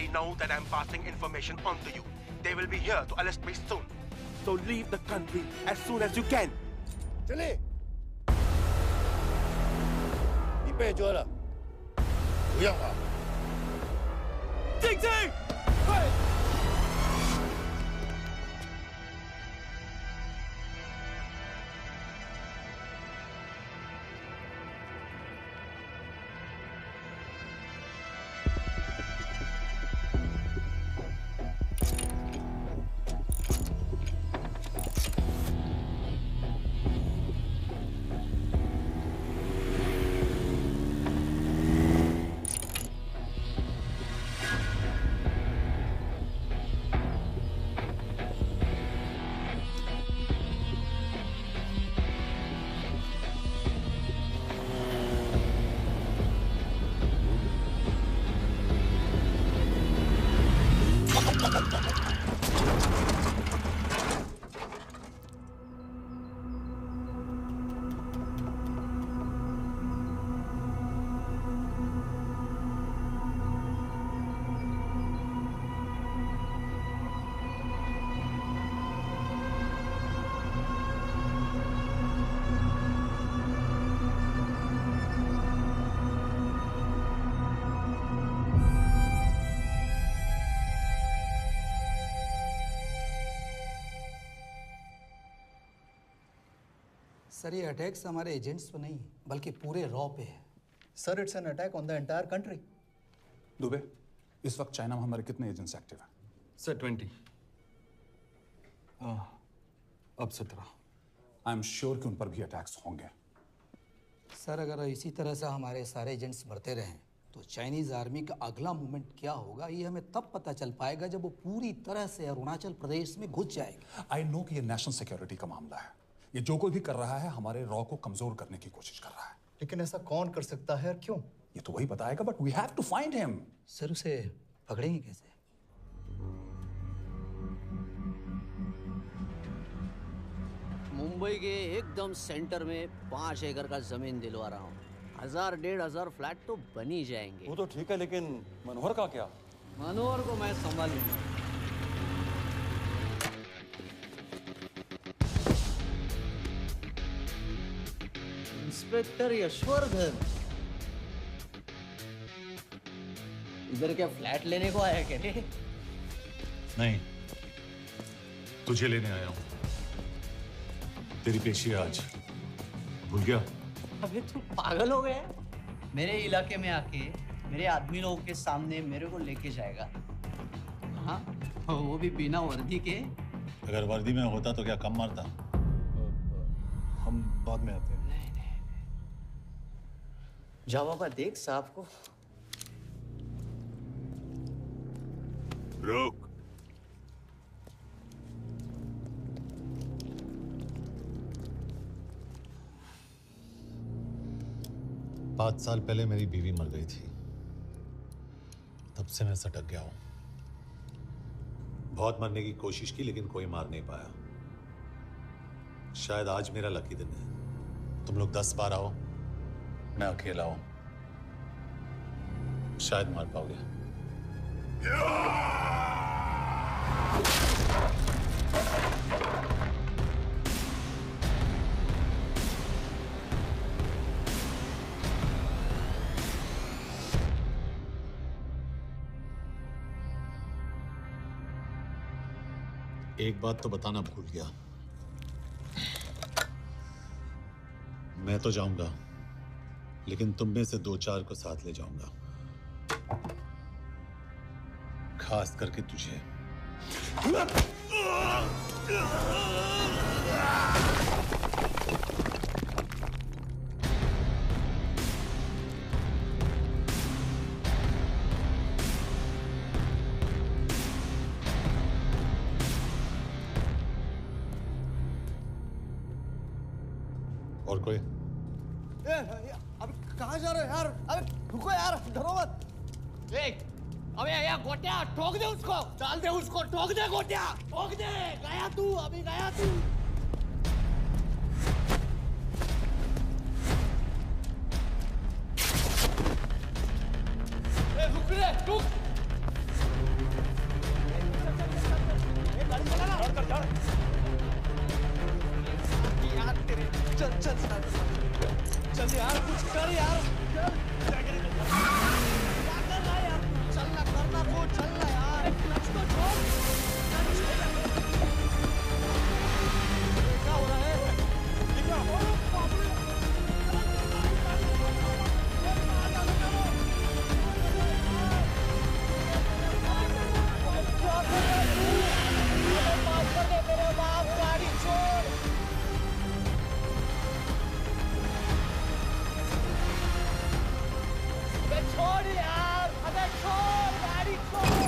I know that I'm passing information on to you. They will be here to arrest me soon. So leave the country as soon as you can. 经理，你被捉了，不要跑。静静，快！ sir ये attacks हमारे agents पे नहीं बल्कि पूरे raw पे है। Sir it's an attack on the entire country. Dubey, इस वक्त चाइना में हमारे कितने एजेंट्स एक्टिव हैं? सर 20। अब 17। आई एम श्योर कि उन पर भी अटैक्स होंगे। सर अगर इसी तरह से हमारे सारे एजेंट्स बढ़ते रहें तो चाइनीज आर्मी का अगला मूवमेंट क्या होगा ये हमें तब पता चल पाएगा जब वो पूरी तरह से अरुणाचल प्रदेश में घुस जाएगी। आई नो कि ये नेशनल सिक्योरिटी का मामला है। ये जो कोई भी कर रहा है हमारे रॉ को कमजोर करने की कोशिश कर रहा है। लेकिन ऐसा कौन कर सकता है और क्यों? ये तो वही बताएगा, but we have to find him. Sir उसे पकड़ेंगे कैसे? मुंबई के एकदम सेंटर में 5 एकड़ का जमीन दिलवा रहा हूँ। 1000-1500 फ्लैट तो बन ही जाएंगे। वो तो ठीक है, लेकिन मनोहर का क्या? मनोहर को मैं संभालूंगा। इंस्पेक्टर यशवर्धन, इधर क्या फ्लैट लेने को आया क्या रे? नहीं, तुझे लेने आया हूं। तेरी पेशी है आज, भूल गया? अबे तू पागल हो गया? मेरे इलाके में आके मेरे आदमी लोगों के सामने मेरे को लेके जाएगा? हाँ, वो भी बिना वर्दी के। अगर वर्दी में होता तो क्या कम मारता? हम बाद में आते हैं। जा बाबा, देख साहब को। रुक। पाँच साल पहले मेरी बीवी मर गई थी, तब से मैं सटक गया हूं। बहुत मरने की कोशिश की लेकिन कोई मार नहीं पाया। शायद आज मेरा लकी दिन है। तुम लोग 10 बार आओ, मैं अकेला हूं, शायद मार पाओगे। एक बात तो बताना भूल गया, मैं तो जाऊंगा लेकिन तुम में से 2-4 को साथ ले जाऊंगा, खास करके तुझे। और कोई? अब कहाँ जा रहे हो यार? अबे रुको यार, डरो मत। अबे या गोटिया, ठोक दे उसको, डाल दे उसको, ठोक दे गोटिया, ठोक दे। गया तू, अभी गया तू। रुक रे, रुक। चल यार कुछ कर यार क्या कर रहा है यार चलना करना कुछ चलना यार क्लच तो छोड़ क्या हो रहा है ये क्या हो रहा है मेरे बाप गाड़ी छोड़ छोड़ यार अबे छोड़ गाड़ी छोड़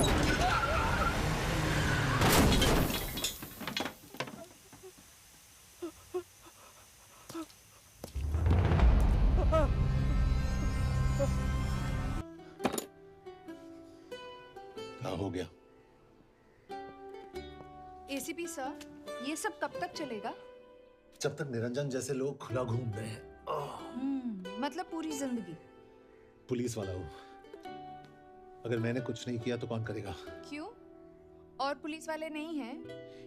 क्या हो गया? एसीपी सर, ये सब कब तक चलेगा? जब तक निरंजन जैसे लोग खुला घूम रहे हैं। मतलब पूरी जिंदगी? पुलिस वाला हूँ। अगर मैंने कुछ नहीं किया तो कौन करेगा? क्यों? और पुलिस वाले नहीं हैं?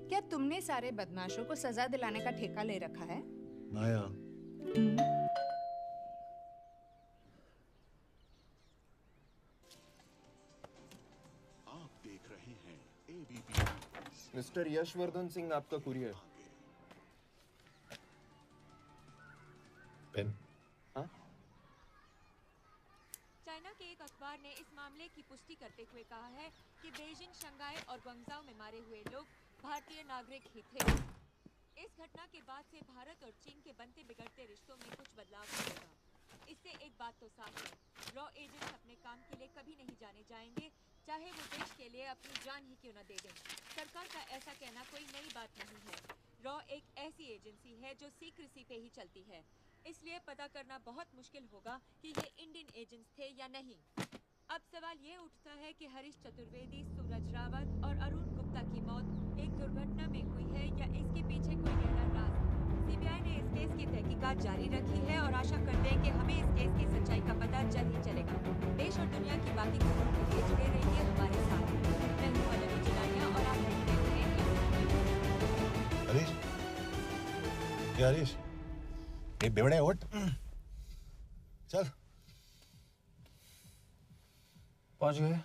क्या तुमने सारे बदमाशों को सजा दिलाने का ठेका ले रखा है? माया, आप देख रहे हैं एबीपी। मिस्टर यशवर्धन सिंह आपका कुरियर। पेन। चाइना के एक अखबार ने इस मामले की पुष्टि करते हुए कहा है कि बीजिंग, शंघाई और ग्वांगझाओ में मारे हुए लोग भारतीय नागरिक ही थे। इस घटना के बाद से भारत और चीन के बनते बिगड़ते रिश्तों में कुछ बदलाव होगा। इससे एक बात तो साफ है, रॉ एजेंट्स अपने काम के लिए कभी नहीं जाने जाएंगे, चाहे वो देश के लिए अपनी जान ही क्यों न दे दें। सरकार का ऐसा कहना कोई नई बात नहीं है। रॉ एक ऐसी एजेंसी है जो सीक्रेसी पे ही चलती है, इसलिए पता करना बहुत मुश्किल होगा कि ये इंडियन एजेंट्स थे या नहीं। अब सवाल ये उठता है कि हरीश चतुर्वेदी, सूरज रावत और अरुण गुप्ता की मौत एक दुर्घटना में हुई है या इसके पीछे कोई गहरा राज है। सीबीआई ने इस केस की तहकीकात जारी रखी है और आशा करते हैं कि हमें इस केस की सच्चाई का पता जल्द ही चलेगा। देश और दुनिया की बाकी खबरों के लिए जुड़े रहिए हमारे साथ। मैं हूं पल्लवी चिलानिया और आप देखते हैं हरीश, क्या हरीश? ये बेवड़े उठ, चल। पहुंच गए?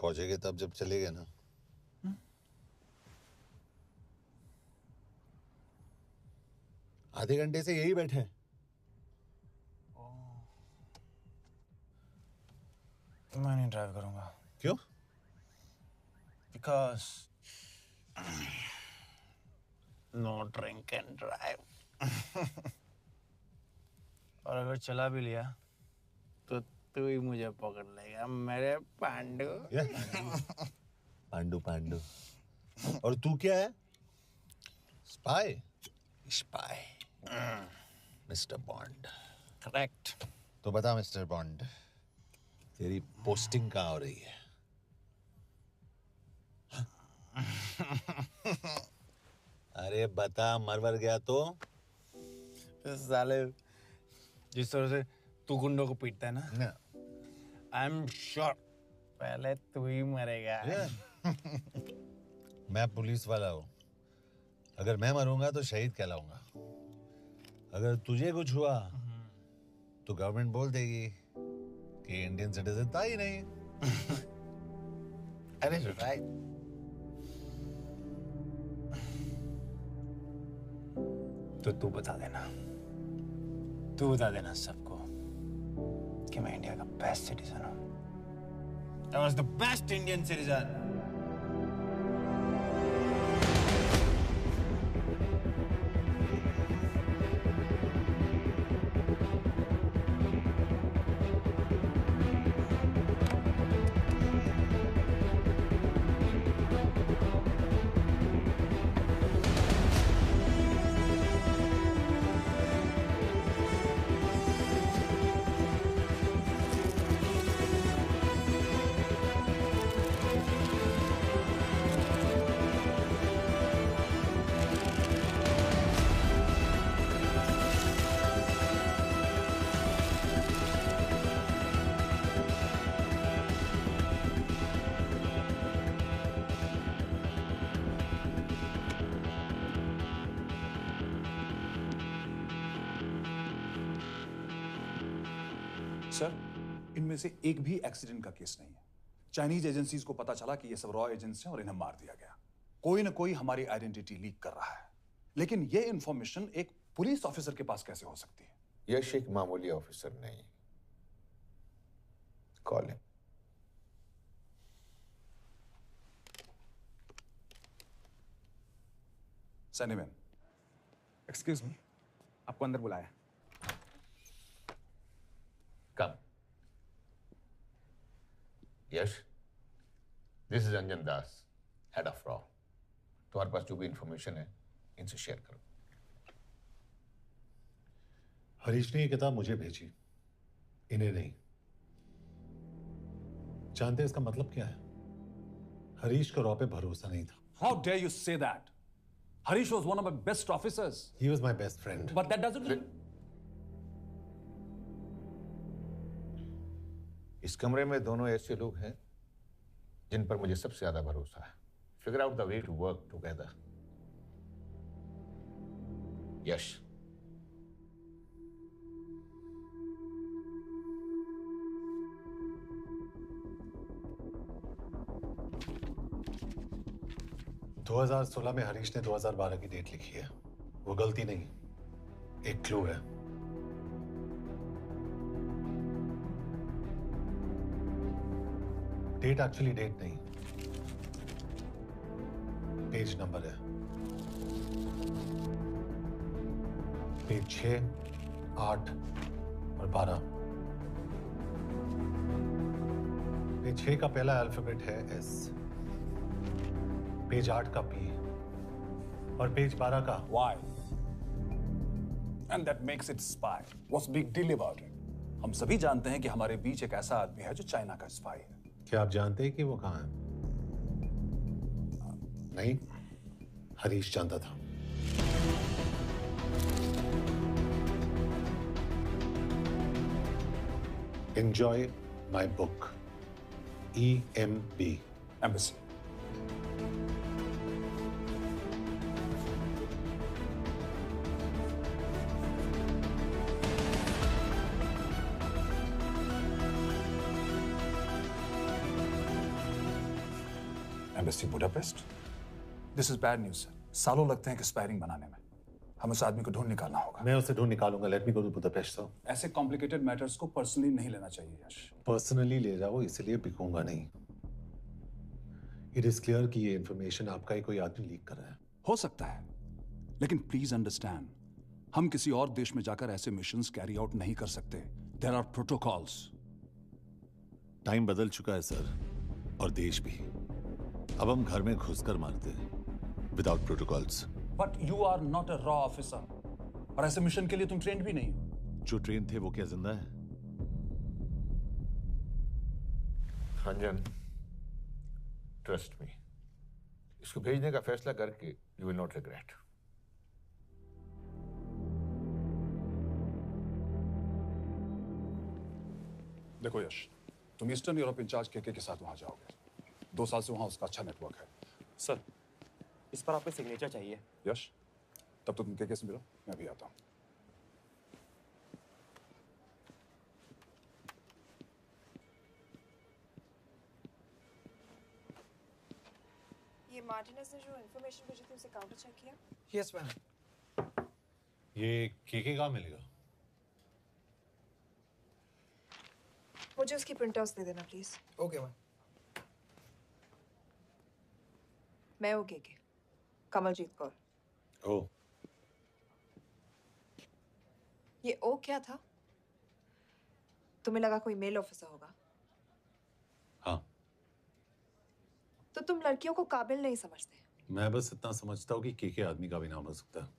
पहुंचेंगे तब जब चलेगा ना। आधे घंटे से यही बैठे हैं। मैं नहीं ड्राइव करूंगा। क्यों? Because no drink and drive. और अगर चला भी लिया तो तू ही मुझे पकड़ लेगा मेरे पांडू। पांडू पांडू। और तू क्या है? Spy? Spy. Mister bond. Correct. तो बता मिस्टर बॉन्ड, तेरी पोस्टिंग कहाँ हो रही है? अरे बता, मरवर गया तो? साले जिस तरह से तू गुंडों को पीटता है ना, आई एम श्योर पहले तू ही मरेगा। मैं पुलिस वाला हूँ, अगर मैं मरूंगा तो शहीद कहलाऊंगा। अगर तुझे कुछ हुआ तो गवर्नमेंट बोल देगी कि इंडियन सिटीजन था ही नहीं। अरे राइट। तो तू बता देना सबको कि मैं इंडिया का बेस्ट सिटीजन हूँ। I was the best Indian citizen. Sir, इनमें से एक भी एक्सीडेंट का केस नहीं है। चाइनीज एजेंसीज को पता चला कि ये सब रॉ एजेंट्स हैं और इन्हें मार दिया गया। कोई ना कोई हमारी आइडेंटिटी लीक कर रहा है, लेकिन ये इंफॉर्मेशन एक पुलिस ऑफिसर के पास कैसे हो सकती है? यश एक मामूली ऑफिसर नहीं। कॉल है। सैनिमैन, एक्सक्यूज मी, आपको अंदर बुलाया। Come. Yash, this is Anjan Das, head of रॉ। तुम्हारे पास जो भी इंफॉर्मेशन है इनसे शेयर करो। हरीश ने ये किताब मुझे भेजी, इन्हें नहीं। जानते हैं इसका मतलब क्या है? हरीश को रॉ पे भरोसा नहीं था। How dare you say that? Harish was one of my best officers. He was my best friend. But that doesn't mean... इस कमरे में दोनों ऐसे लोग हैं जिन पर मुझे सबसे ज्यादा भरोसा है। Figure out the way to work together. Yash, दो 2016 में हरीश ने 2012 की डेट लिखी है। वो गलती नहीं, एक क्लू है। डेट एक्चुअली डेट नहीं, पेज नंबर है। पेज 6, 8 और 12। पेज 6 का पहला अल्फाबेट है एस, पेज 8 का पी और पेज 12 का Y. And that makes it spy. What's big deal about it? हम सभी जानते हैं कि हमारे बीच एक ऐसा आदमी है जो चाइना का स्पाई है। क्या आप जानते हैं कि वो कहाँ है? नहीं, हरीश जानता था। Enjoy my book. EMB. Embassy. Embassy Budapest? This is bad news, sir. सालों लगते हैं एक्सपायरिंग बनाने में। हमें उस आदमी को ढूंढ निकालना होगा। मैं उसे ढूंढ निकालूंगा। Let me go to Budapest sir. ऐसे कॉम्प्लिकेटेड मैटर्स को पर्सनली नहीं लेना चाहिए यश। पर्सनली ले जाओ, इसलिए बिकूंगा नहीं। इट इज क्लियर कि ये इंफॉर्मेशन आपका ही कोई आदमी लीक कर रहा है। हो सकता है, लेकिन प्लीज अंडरस्टैंड, हम किसी और देश में जाकर ऐसे मिशंस कैरी आउट नहीं कर सकते। There are protocols. टाइम बदल चुका है सर, और देश भी। अब हम घर में घुसकर मारते हैं without protocols. But you are not a रॉ ऑफिसर, और ऐसे मिशन के लिए तुम ट्रेंड भी नहीं हो। जो ट्रेन थे वो क्या जिंदा है? अंजन, ट्रस्ट मी, इसको भेजने का फैसला करके यू विल नॉट रिग्रेट। देखो यश, तुम ईस्टर्न यूरोप इंचार्ज के साथ वहां जाओगे। 2 साल से वहां उसका अच्छा नेटवर्क है। सर, इस पर आपके सिग्नेचर चाहिए। यश, तब तो तुम के से मिलो, मैं भी आता हूं। ये मार्टिनेज ने जो इन्फॉर्मेशन भेजी थी उसे काउंटर चेक किया? Yes ma'am. ये के कहाँ मिलेगा? मुझे उसकी प्रिंटआउट्स दे देना प्लीज। Okay ma'am. मैं हूँ के कमलजीत कौर। ओ, ये ओ क्या था? तुम्हें लगा कोई मेल ऑफिसर होगा? हाँ। तो तुम लड़कियों को काबिल नहीं समझते? मैं बस इतना समझता हूँ कि के आदमी का भी नाम हो सकता है।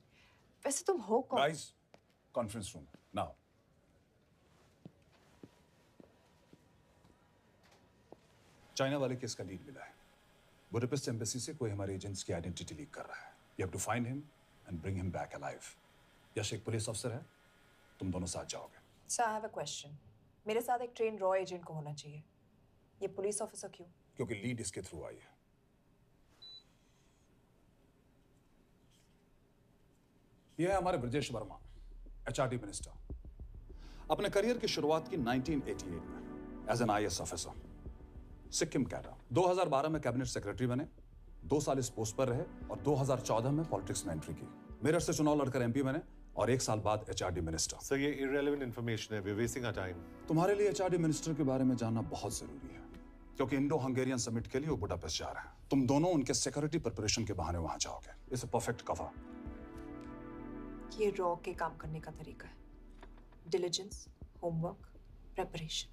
वैसे तुम हो कौन? Guys, conference room now. China वाले केस का लीड मिला है। बुडापेस्ट एम्बेसी से कोई हमारे एजेंट्स की आइडेंटिटी लीक कर रहा है। You have to find him and bring him back alive. Yash एक पुलिस ऑफिसर है, तुम दोनों साथ जाओगे। Sir, I have a question. मेरे साथ एक ट्रेन रॉ एजेंट को होना चाहिए। ये पुलिस ऑफिसर क्यों? क्योंकि लीड इसके थ्रू आई है। ये है हमारे ब्रजेश वर्मा, HRD मिनिस्टर। अपने करियर की शुरुआत की 1988 में as an IAS officer, Sikkim cadre. 2012 में कैबिनेट सेक्रेटरी बने, 2 साल इस पोस्ट पर रहे और 2014 में पॉलिटिक्स में एंट्री की। मेरठ से चुनाव लड़कर MP बने और 1 साल बाद HRD मिनिस्टर। सर, ये इररिलेवेंट इंफॉर्मेशन है, we are wasting our time. तुम्हारे लिए HRD मिनिस्टर के बारे में जानना बहुत जरूरी है, क्योंकि इंडो हंगेरियन समिट के लिए वो बुडापेस्ट जा रहे हैं। तुम दोनों उनके सिक्योरिटी प्रिपरेशन के बहाने वहां जाओगे। It's a perfect cover. ये रॉ के काम करने का तरीका है। Diligence, homework, preparation.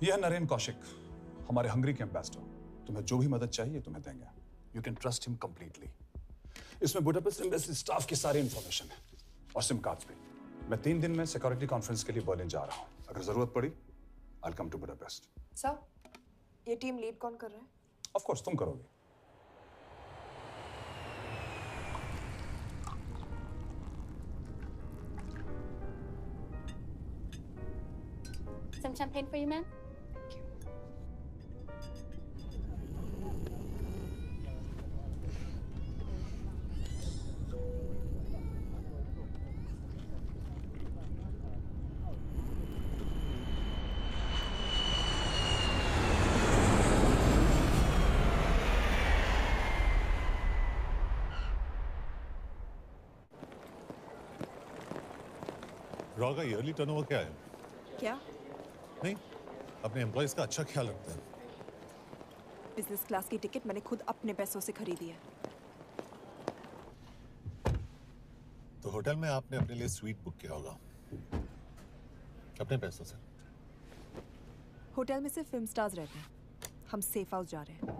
यह है नरेन कौशिक, हमारे हंगरी के एम्बेसडर। तुम्हें जो भी मदद चाहिए तुम्हें देंगे। You can trust him completely. इसमें बुडापेस्ट एम्बेसी स्टाफ की सारी इंफॉर्मेशन है और सिम कार्ड्स भी। मैं 3 दिन में सिक्योरिटी कॉन्फ्रेंस के लिए बर्लिन जा रहा हूँ। अगर जरूरत पड़ी I will come to Budapest. Sir, ये टीम लीड कौन कर रहा है? ऑफ कोर्स तुम करोगे। Some champagne for you, ma'am? Raw का ईयरली टर्नओवर क्या है? क्या? नहीं, अपने एम्प्लॉइज का अच्छा ख्याल रखते हैं। बिजनेस क्लास की टिकट मैंने खुद अपने पैसों से खरीदी है। तो होटल में आपने अपने लिए स्वीट बुक किया होगा अपने पैसों से। होटल में सिर्फ फिल्म स्टार्स रहते हैं। हम सेफ हाउस जा रहे हैं।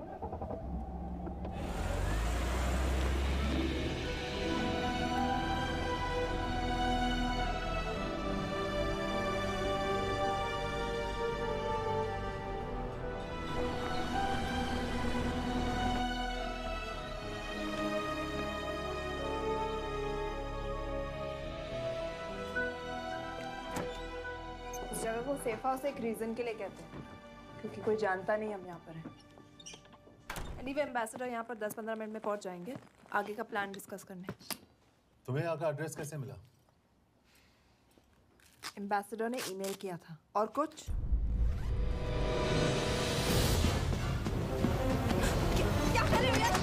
इस जगह को सेफ हाउस एक रीजन के लिए कहते हैं, क्योंकि कोई जानता नहीं हम यहाँ पर हैं। एनीवे एम्बेसडर यहाँ पर 10-15 मिनट में पहुँच जाएंगे आगे का प्लान डिस्कस करने। तुम्हें यहाँ का एड्रेस कैसे मिला? एम्बेसडर ने ईमेल किया था। और कुछ? क्या कर रहे हो यार?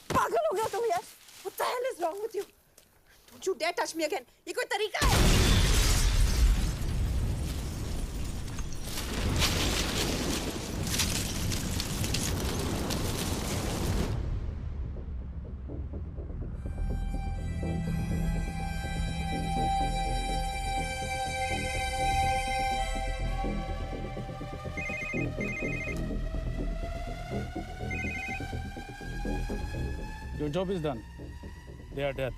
पागल हो गया तुम यार? What the hell is wrong with you? Don't you dare touch me again. ये कोई तरीका है? Your job is done. They are dead.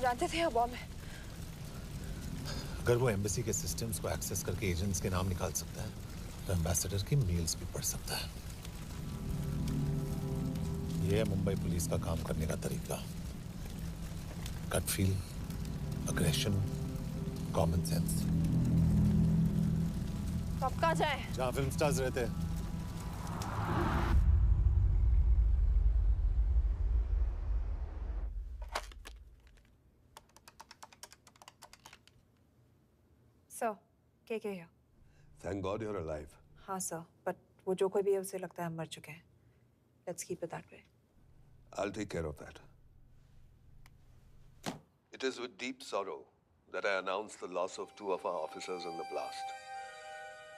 जानते थे यहाँ बॉम्ब है। अगर वो एम्बेसी के सिस्टम्स को एक्सेस करके एजेंट्स के नाम निकाल सकता है, तो एम्बेसडर की मेल्स भी पढ़ सकता है। ये है मुंबई पुलिस का काम करने का तरीका। Gut feel, aggression, common sense. तो अब कहाँ जाएं? जहाँ फिल्म स्टार्स रहते हैं। सर, के here? Thank God you're alive. हाँ सर, but वो जो कोई भी है उसे लगता है हम मर चुके हैं। Let's keep it that way. I'll take care of that. It is with deep sorrow that I announce the loss of 2 of our officers in the blast.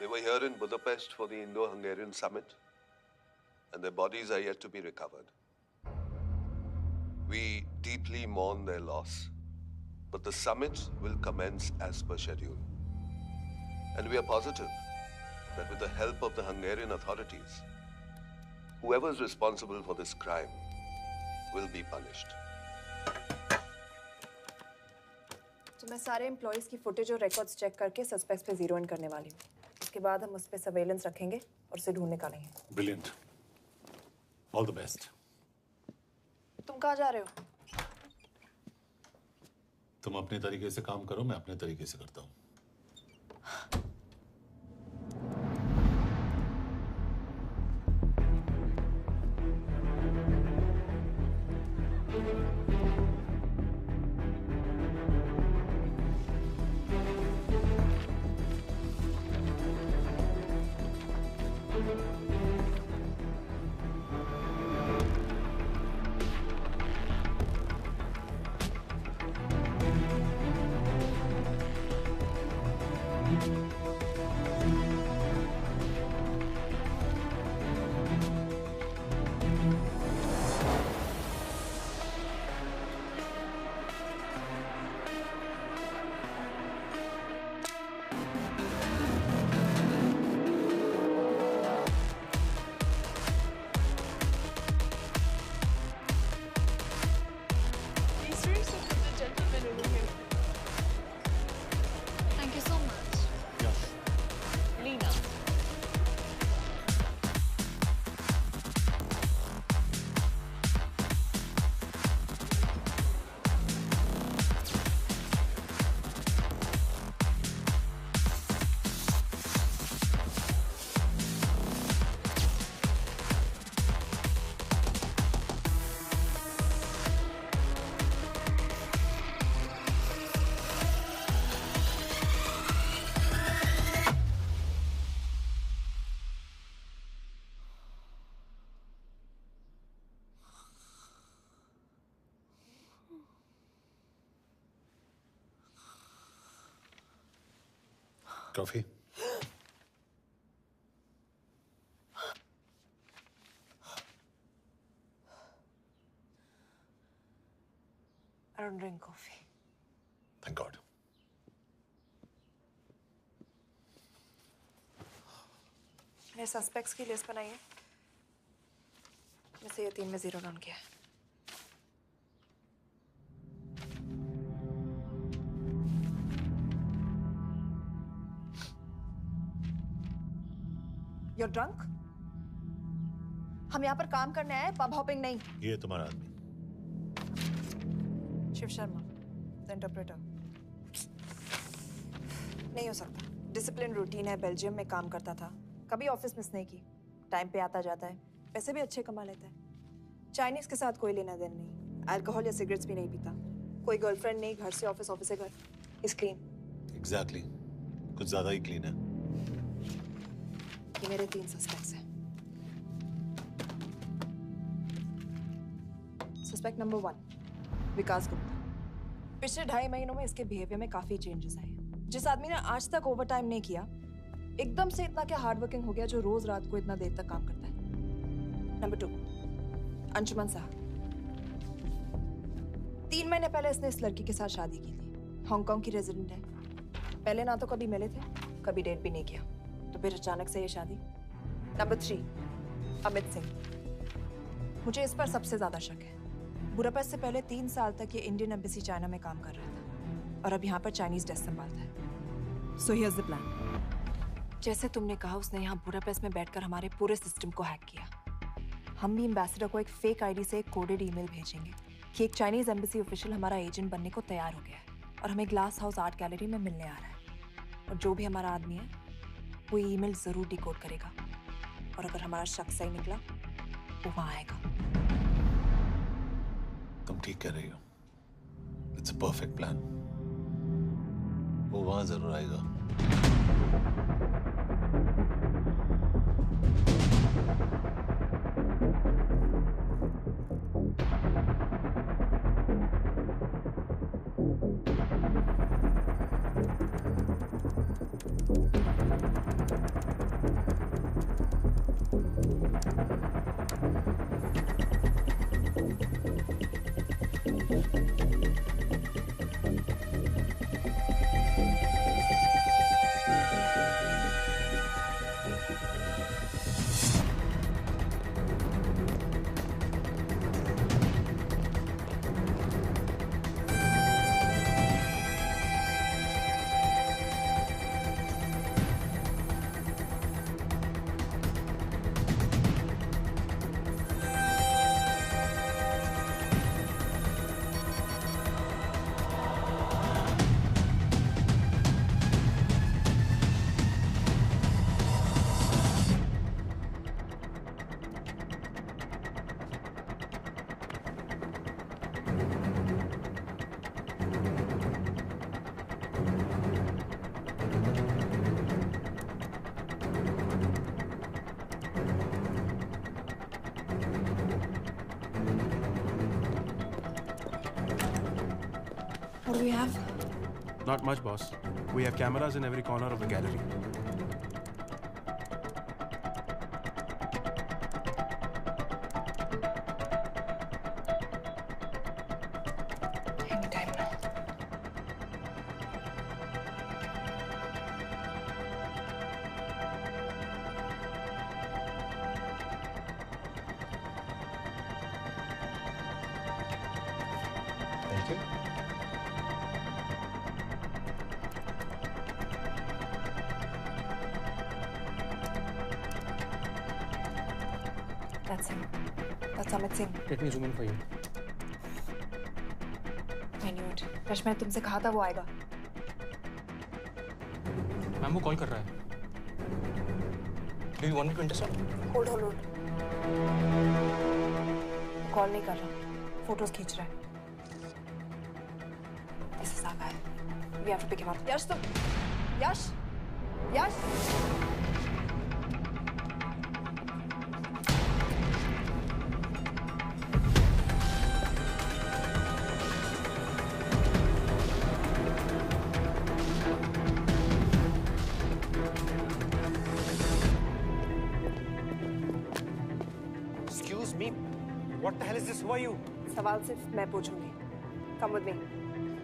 They were here in Budapest for the Indo-Hungarian summit, and their bodies are yet to be recovered. We deeply mourn their loss, but the summit will commence as per schedule. And we are positive that with the help of the Hungarian authorities, whoever is responsible for this crime will be punished. तो मैं सारे employees की footage और records check करके suspects पे zero in करने वाली हूँ। उसके बाद हम उस पर सर्वेलेंस रखेंगे और उसे ढूंढ निकालेंगे। Brilliant, all the best. तुम कहाँ जा रहे हो? तुम अपने तरीके से काम करो, मैं अपने तरीके से करता हूँ। Thank you so much. Lena. Coffee? I don't drink coffee. Thank God. मैंने सस्पेक्ट्स की लिस्ट बनाई है। मैं से ये 3 में जीरो डाउन किया है। You're drunk? हम यहाँ पर काम करने आए, पब हॉपिंग नहीं। ये तुम्हारा आदमी। Shiv Sharma, the interpreter. नहीं हो सकता। डिसिप्लिन रूटीन है, बेल्जियम में काम करता था, कभी ऑफिस मिस नहीं की, टाइम पे आता जाता है, पैसे भी अच्छे कमा लेता है। चाइनीज के साथ कोई लेना देना नहीं, अल्कोहल या सिगरेट्स भी नहीं पीता, कोई गर्लफ्रेंड नहीं, घर से ऑफिस, ऑफिस से घर। Is clean. एग्जैक्टली, कुछ ज्यादा ही क्लीन है। ये मेरे 3 सस्पेक्ट्स हैं। सस्पेक्ट नंबर 1, विकास गुप्ता। पिछले 2.5 महीनों में इसके बिहेवियर में काफी चेंजेस आए हैं। जिस आदमी ने आज तक ओवर टाइम नहीं किया, एकदम से इतना क्या हार्ड वर्किंग हो गया जो रोज रात को इतना देर तक काम करता है। नंबर 2, अंशुमन साह। 3 महीने पहले इसने इस लड़की के साथ शादी की थी। हांगकांग की रेजिडेंट है। पहले ना तो कभी मिले थे, कभी डेट भी नहीं किया, तो फिर अचानक से ये शादी। नंबर 3, अमित सिंह। मुझे इस पर सबसे ज्यादा शक है। बुडापेस्ट से पहले 3 साल तक ये इंडियन एम्बेसी चाइना में काम कर रहा था और अब यहाँ पर चाइनीज डेस्क संभालता है। So here's the plan. जैसे तुमने कहा, उसने यहाँ बुडापेस्ट में बैठकर हमारे पूरे सिस्टम को हैक किया। हम भी एम्बेसडर को एक फेक आईडी से एक कोडेड ईमेल भेजेंगे कि एक चाइनीज एम्बेसी ऑफिशियल हमारा एजेंट बनने को तैयार हो गया है और हमें ग्लास हाउस आर्ट गैलरी में मिलने आ रहा है। और जो भी हमारा आदमी है वो ईमेल जरूर डिकोड करेगा और अगर हमारा शक सही निकला वो वहां आएगा। तुम ठीक कह रही हो। It's a perfect plan. वो वहां जरूर आएगा। What do we have? Not much, boss. We have cameras in every corner of the gallery. Anytime now. Thank you. That's him. That's Amit Singh. Let me zoom in for you. I knew it. Rush मैंने तुमसे कहा था वो आएगा. Ma'am वो call कर रहा है. Do you want me to intercept? Hold. Call नहीं कर रहा. फोटोज खींच रहा है. This is our guy. We have to pick him up. Yash, तुम. Yash. Excuse me. What the hell is this? Who are you? सवाल सिर्फ मैं पूछूंगी. Come with me.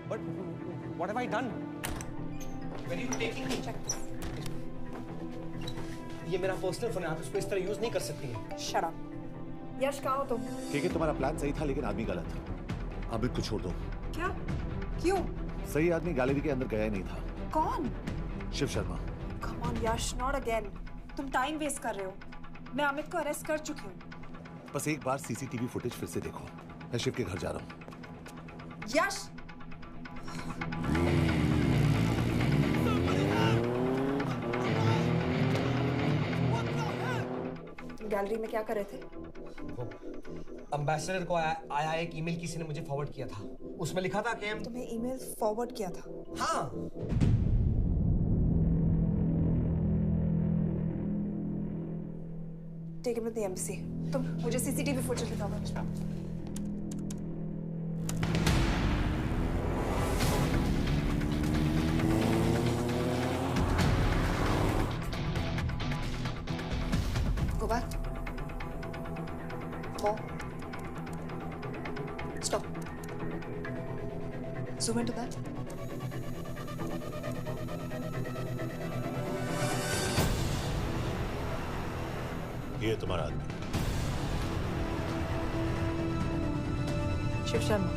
But what have I done? Where are you taking me? Check this. ये मेरा personal phone है. आप इसको इस तरह यूज नहीं कर सकती हैं. Shut up. यश कहाँ हो तुम? ठीक है, तुम्हारा प्लान सही था लेकिन आदमी गलत था. अमित को छोड़ दो. क्या? क्यों? सही आदमी गैलरी के अंदर गया ही नहीं था. कौन? Shiv Sharma. Come on, Yash, not again. तुम टाइम वेस्ट कर रहे हो. मैं अमित को अरेस्ट कर चुकी हूँ. बस एक बार सीसीटीवी फुटेज फिर से देखो. मैं शिव के घर जा रहा हूँ. यश! तुम गैलरी में क्या कर रहे थे? एम्बेसडर को आया एक ईमेल किसी ने मुझे फॉरवर्ड किया था. उसमें लिखा था कि हम तुम्हें ईमेल फॉरवर्ड किया था? हाँ. Take him to the embassy. तुम मुझे सीसीटीवी फुटेज दिखाओ. Go back. More. Stop. Zoom into that. ये तुम्हारा आदमी. शिव शर्मा.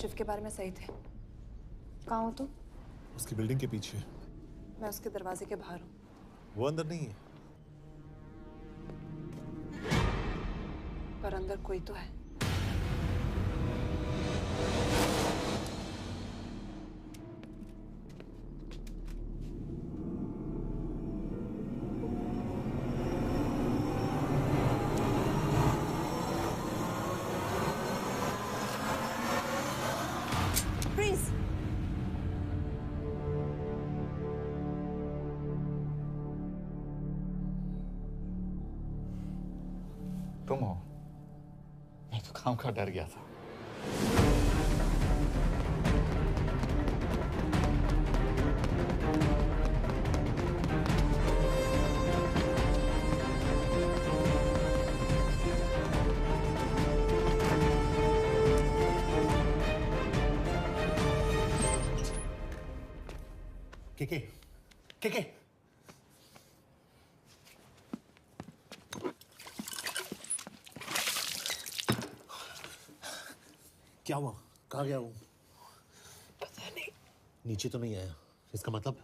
शिव के बारे में सही थे। कहाँ हो तुम? उसकी बिल्डिंग के पीछे। मैं उसके दरवाजे के बाहर हूँ। वो अंदर नहीं है। पर अंदर कोई तो है। Freeze! तुम हो? मैं तो काम का डर गया था। के क्या हुआ? कहाँ गया वो? पता नहीं। नीचे तो नहीं आया, इसका मतलब?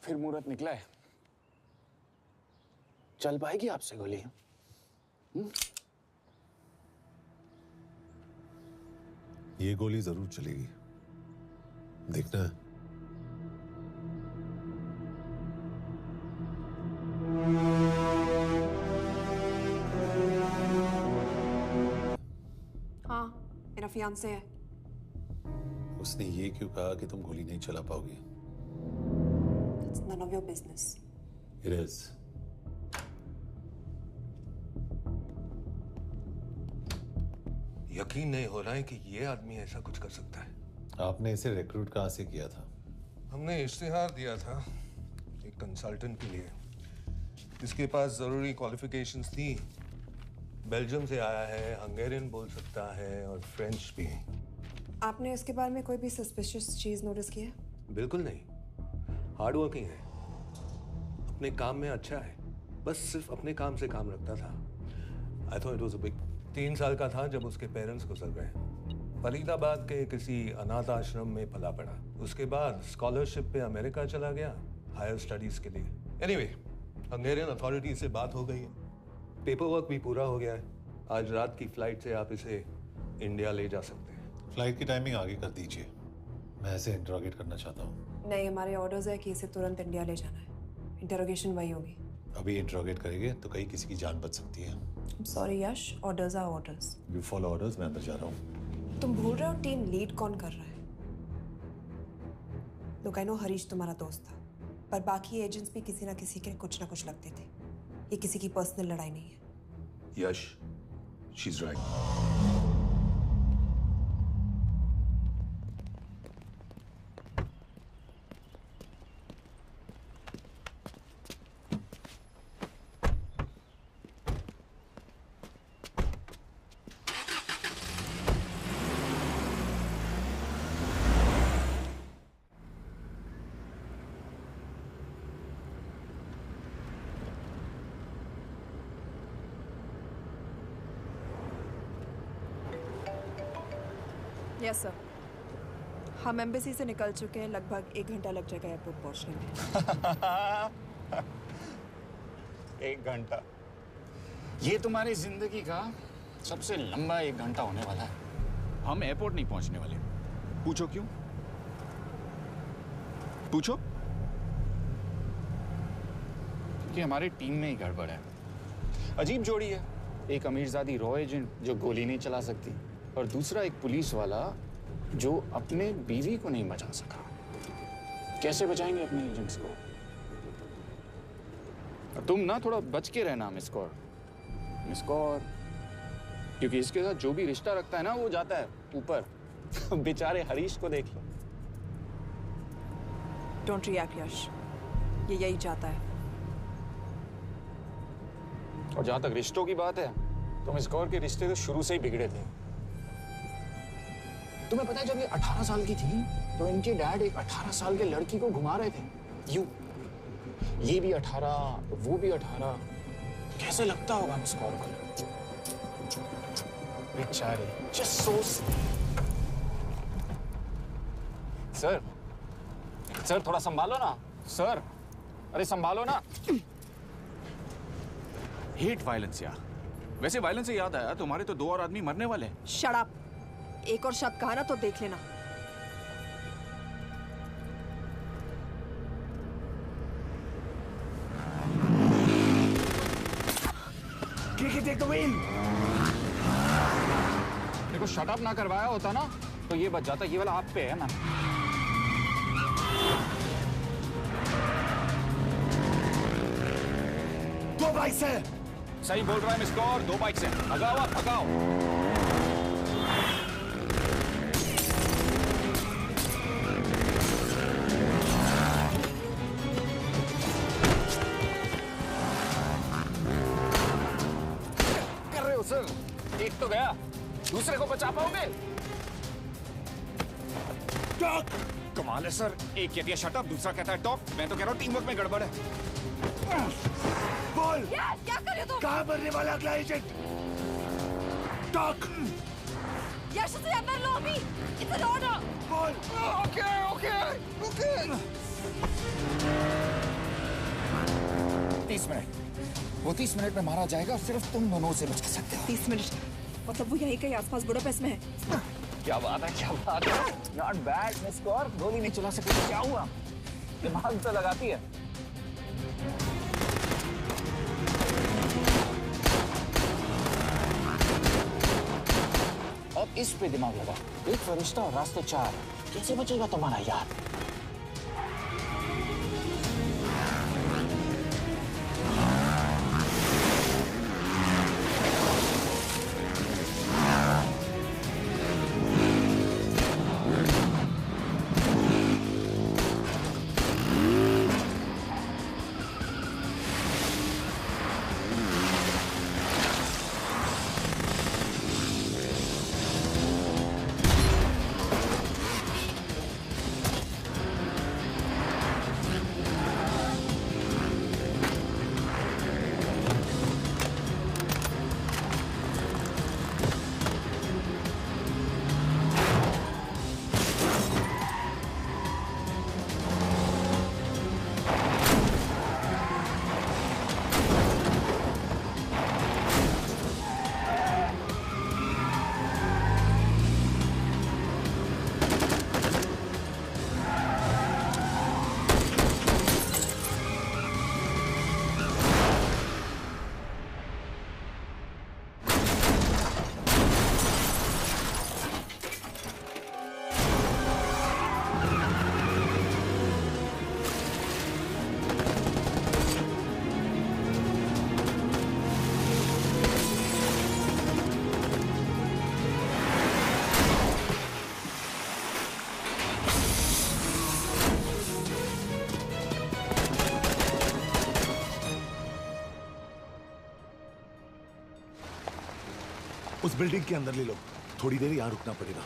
फिर मुहूर्त निकला है। चल पाएगी आपसे गोली? ये गोली जरूर चलेगी, देखना है। हाँ, मेरा फियांसे है। उसने ये क्यों कहा कि तुम गोली नहीं चला पाओगी? It's none of your business. It is. यकीन नहीं हो रहा है कि ये आदमी ऐसा कुछ कर सकता है। आपने इसे रिक्रूट कहाँ से किया था? हमने इश्तिहार दिया था एक कंसल्टेंट के लिए, जिसके पास जरूरी क्वालिफिकेशंस थी। बेल्जियम से आया है, हंगेरियन बोल सकता है और फ्रेंच भी। आपने इसके बारे में कोई भी सस्पिशियस चीज नोटिस की है? बिल्कुल नहीं, हार्ड वर्किंग है, अपने काम में अच्छा है, बस सिर्फ अपने काम से काम रखता था। I thought it was a big. 3 साल का था जब उसके पेरेंट्स गुजर गए। फरीदाबाद के किसी अनाथ आश्रम में पला पड़ा। उसके बाद स्कॉलरशिप पे अमेरिका चला गया हायर स्टडीज के लिए। एनीवे, हंगेरियन अथॉरिटी से बात हो गई है, पेपर वर्क भी पूरा हो गया है। आज रात की फ्लाइट से आप इसे इंडिया ले जा सकते हैं। फ्लाइट की टाइमिंग आगे कर दीजिए, मैं इसे इंटरोगेट करना चाहता हूँ। नहीं, हमारे ऑर्डर्स है कि इसे तुरंत इंडिया ले जाना है। इंटरोगेशन वही होगी। अभी इंटरोगेट करेंगे तो कहीं किसी की जान बच सकती है। Sorry Yash, orders are orders. You follow orders, मैं अंदर जा रहा हूँ। तुम भूल रहे हो टीम लीड कौन कर रहा है? लोग आई नो हरीश तुम्हारा दोस्त था, पर बाकी एजेंट्स भी किसी ना किसी के कुछ ना कुछ लगते थे। ये किसी की पर्सनल लड़ाई नहीं है। Yash, she is right. Yes sir, हम एम्बेसी से निकल चुके हैं। लगभग 1 घंटा लग जाएगा एयरपोर्ट पहुंचने में। 1 घंटा? ये तुम्हारी जिंदगी का सबसे लंबा 1 घंटा होने वाला है। हम एयरपोर्ट नहीं पहुंचने वाले। पूछो क्यों? पूछो। क्योंकि हमारी टीम में ही गड़बड़ है। अजीब जोड़ी है, एक अमीरजादी रॉ एजेंट जो गोली नहीं चला सकती, और दूसरा एक पुलिस वाला जो अपने बीवी को नहीं बचा सका। कैसे बचाएंगे अपने एजेंट्स को? और तुम ना थोड़ा बच के रहना मिस कौर। क्योंकि इसके साथ जो भी रिश्ता रखता है ना वो जाता है ऊपर। बेचारे हरीश को देख लो। डोंट रिएक्ट यश, ये यही चाहता है। और जहां तक रिश्तों की बात है तो मिस कौर के रिश्ते तो शुरू से ही बिगड़े थे। तुम्हें पता है जब ये 18 साल की थी तो इनके डैड एक 18 साल के लड़की को घुमा रहे थे। ये भी 18, वो भी 18। कैसे लगता होगा मिस कौर को? बेचारे। Just so. सर थोड़ा संभालो ना सर। अरे संभालो ना। हेट वायलेंस यार। वैसे वायलेंस से याद आया, तुम्हारे तो 2 और आदमी मरने वाले हैं। Shut up. एक और शब्द कहा ना तो देख लेना। देखो शट अप ना करवाया होता ना तो ये बच जाता। ये वाला आप पे है ना। दो बाइक से। सही बोल रहा है मिस कौर, 2 बाइक से। भगाओ आप, भगाओ। सर, एक तो गया, दूसरे को बचा पाओगे? टॉक। कमाल है सर, एक कहती है शट अप, दूसरा कहता है टॉक। मैं तो कह रहा हूँ टीम वर्क में गड़बड़ है। बोल, क्या कर रहे हो तुम? कहाँ मरने वाला अगला एजेंट? टॉक। यश से अंदर लो अभी। It's an order. Okay. 30 minute. वो 30 मिनट में मारा जाएगा, सिर्फ तुम दोनों से बच सकते हो। 30 मिनट मतलब वो यहीं कहीं आसपास बुडापेस्ट में है। क्या बात है। नॉट बैड मिस कौर, गोली नहीं चला सके क्या हुआ? दिमाग तो लगाती है। अब इस पे दिमाग लगा। एक फरिश्ता और रास्ते 4, कैसे बचेगा तुम्हारा यार? उस बिल्डिंग के अंदर ले लो, थोड़ी देर यहां रुकना पड़ेगा।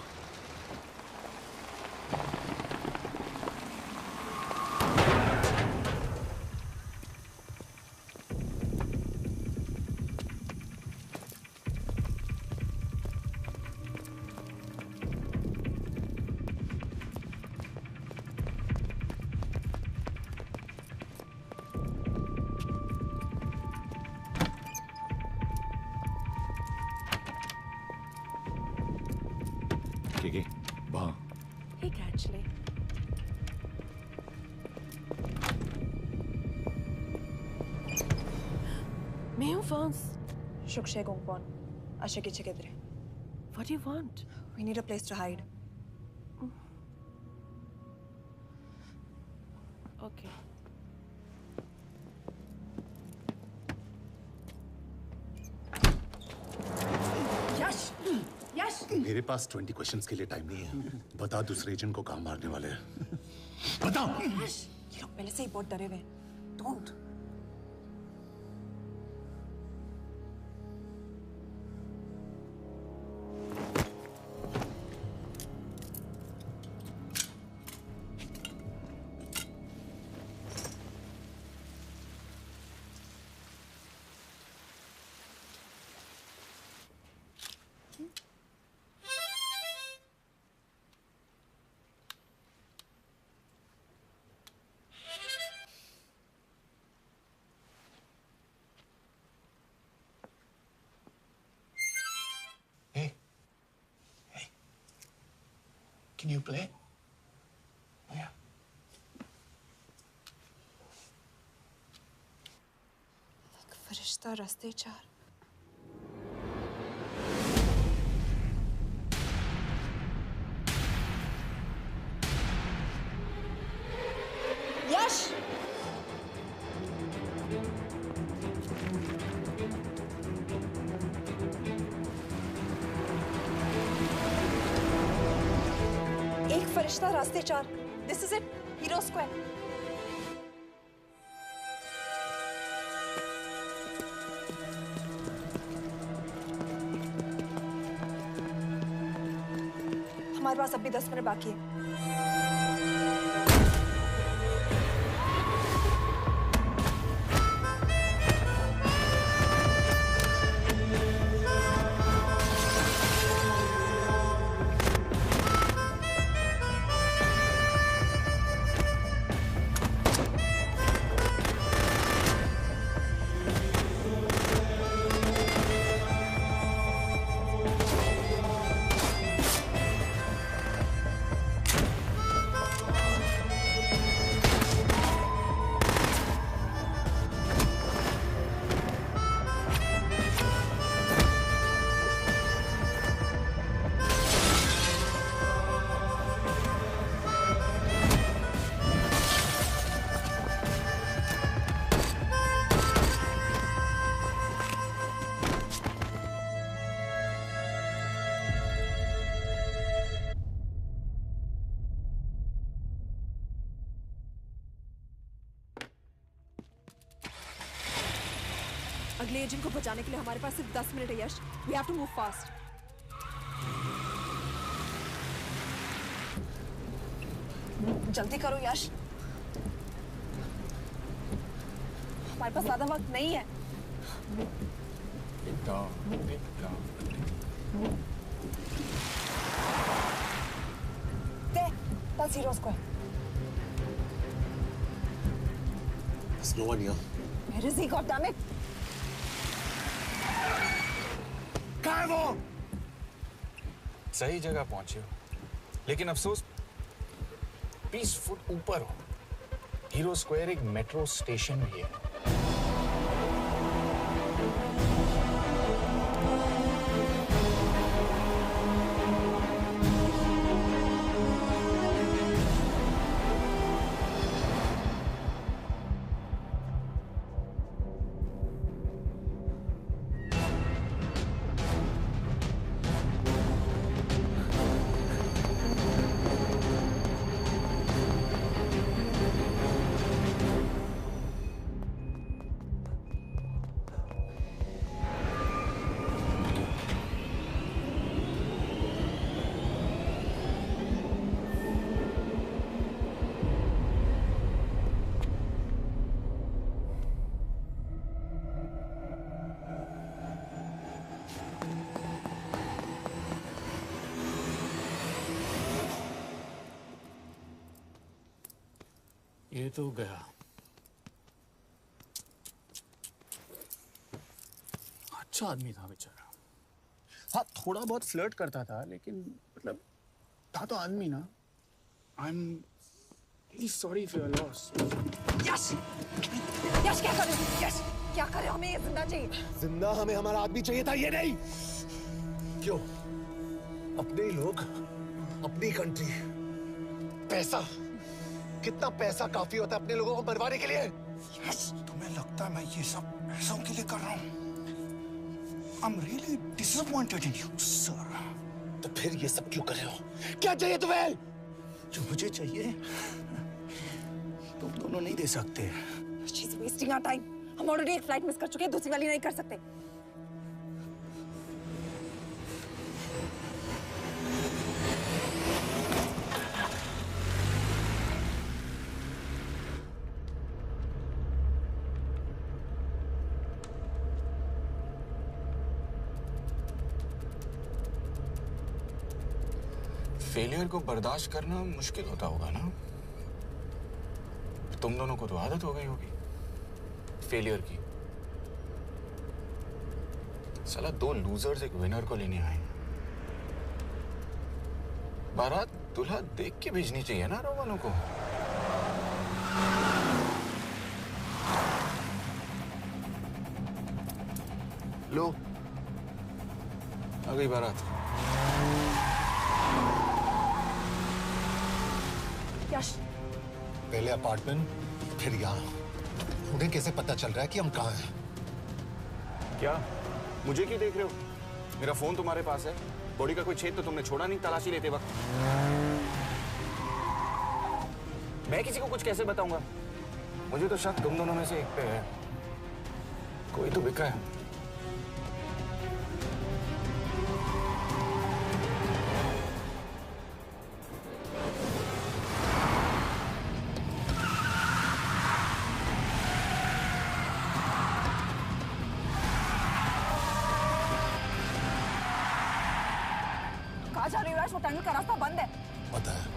Shukshay Gongpon, Ashiki Chikidre. What do you want? We need a place to hide. Okay. Yash! Yash! मेरे पास 20 क्वेश्चंस के लिए टाइम नहीं है। बता दूसरे एजेंट को कहाँ मारने वाले हैं। बता! Yash! ये लोग पहले से ही बहुत डरे हुए हैं। Don't! Can you play? Yeah. एक फरिश्ता रास्ते 4। यश! एक फरिश्ता रास्ते 4। This is it. Hero Square. हमारे पास अभी 10 मिनट बाकी है। अगले एजेंट को बचाने के लिए हमारे पास सिर्फ 10 मिनट है यश। We have to move fast. जल्दी करो यश, हमारे पास ज्यादा वक्त नहीं है। That's Hero Square. There's no one here. Where is he? God damn it! कहाँ है वो? सही जगह पहुंचे हो, लेकिन अफसोस 20 फुट ऊपर हो। हीरो स्क्वायर एक मेट्रो स्टेशन भी है। ये तो गया। अच्छा आदमी था बेचारा। हाँ, थोड़ा बहुत फ्लर्ट करता था, लेकिन मतलब था तो आदमी ना। I'm really sorry for your loss. यश! यश क्या कर रहे हो? यश! क्या कर रहे हो? हमें ये जिंदा चाहिए। जिंदा हमें हमारा आदमी चाहिए था, ये नहीं। क्यों? अपने ही लोग, अपनी कंट्री, पैसा। कितना पैसा काफी होता है अपने लोगों को मरवाने के लिए? यस, तुम्हें लगता है मैं ये सब पैसों के लिए कर रहा हूँ? I'm really disappointed in you, sir. तो फिर ये सब क्यों कर रहे हो? क्या चाहिए तुम्हें? जो मुझे चाहिए, तुम दोनों नहीं दे सकते। She's wasting our time. हम ऑलरेडी एक फ्लाइट मिस कर चुके हैं, दूसरी वाली नहीं कर सकते। फेलियर को बर्दाश्त करना मुश्किल होता होगा ना? तुम दोनों को तो आदत हो गई होगी फेलियर की। साला 2 लूजर्स एक विनर को लेने आए। बारात दूल्हा देख के भेजनी चाहिए ना रो वालों को। लो, आ गई बारात। यश, पहले अपार्टमेंट, फिर यहाँ। उन्हें कैसे पता चल रहा है कि हम कहाँ हैं? क्या मुझे क्यों देख रहे हो? मेरा फोन तुम्हारे पास है। बॉडी का कोई छेद तो तुमने छोड़ा नहीं तलाशी लेते वक्त। मैं किसी को कुछ कैसे बताऊंगा? मुझे तो शक तुम दोनों में से एक पे है। कोई तो बिका है। जा रही हो यश? वो टनल का रास्ता बंद है। पता है।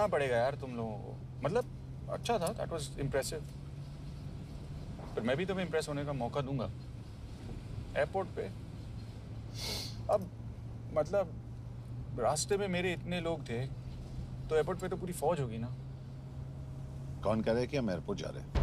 करना पड़ेगा यार तुम लोगों को। मतलब अच्छा था, दैट वाज इम्प्रेसिव। पर मैं भी तुम्हें इम्प्रेस होने का मौका दूंगा एयरपोर्ट पे। अब मतलब रास्ते में मेरे इतने लोग थे, तो एयरपोर्ट पे तो पूरी फौज होगी ना। कौन कह रहा है कि हम एयरपोर्ट जा रहे हैं?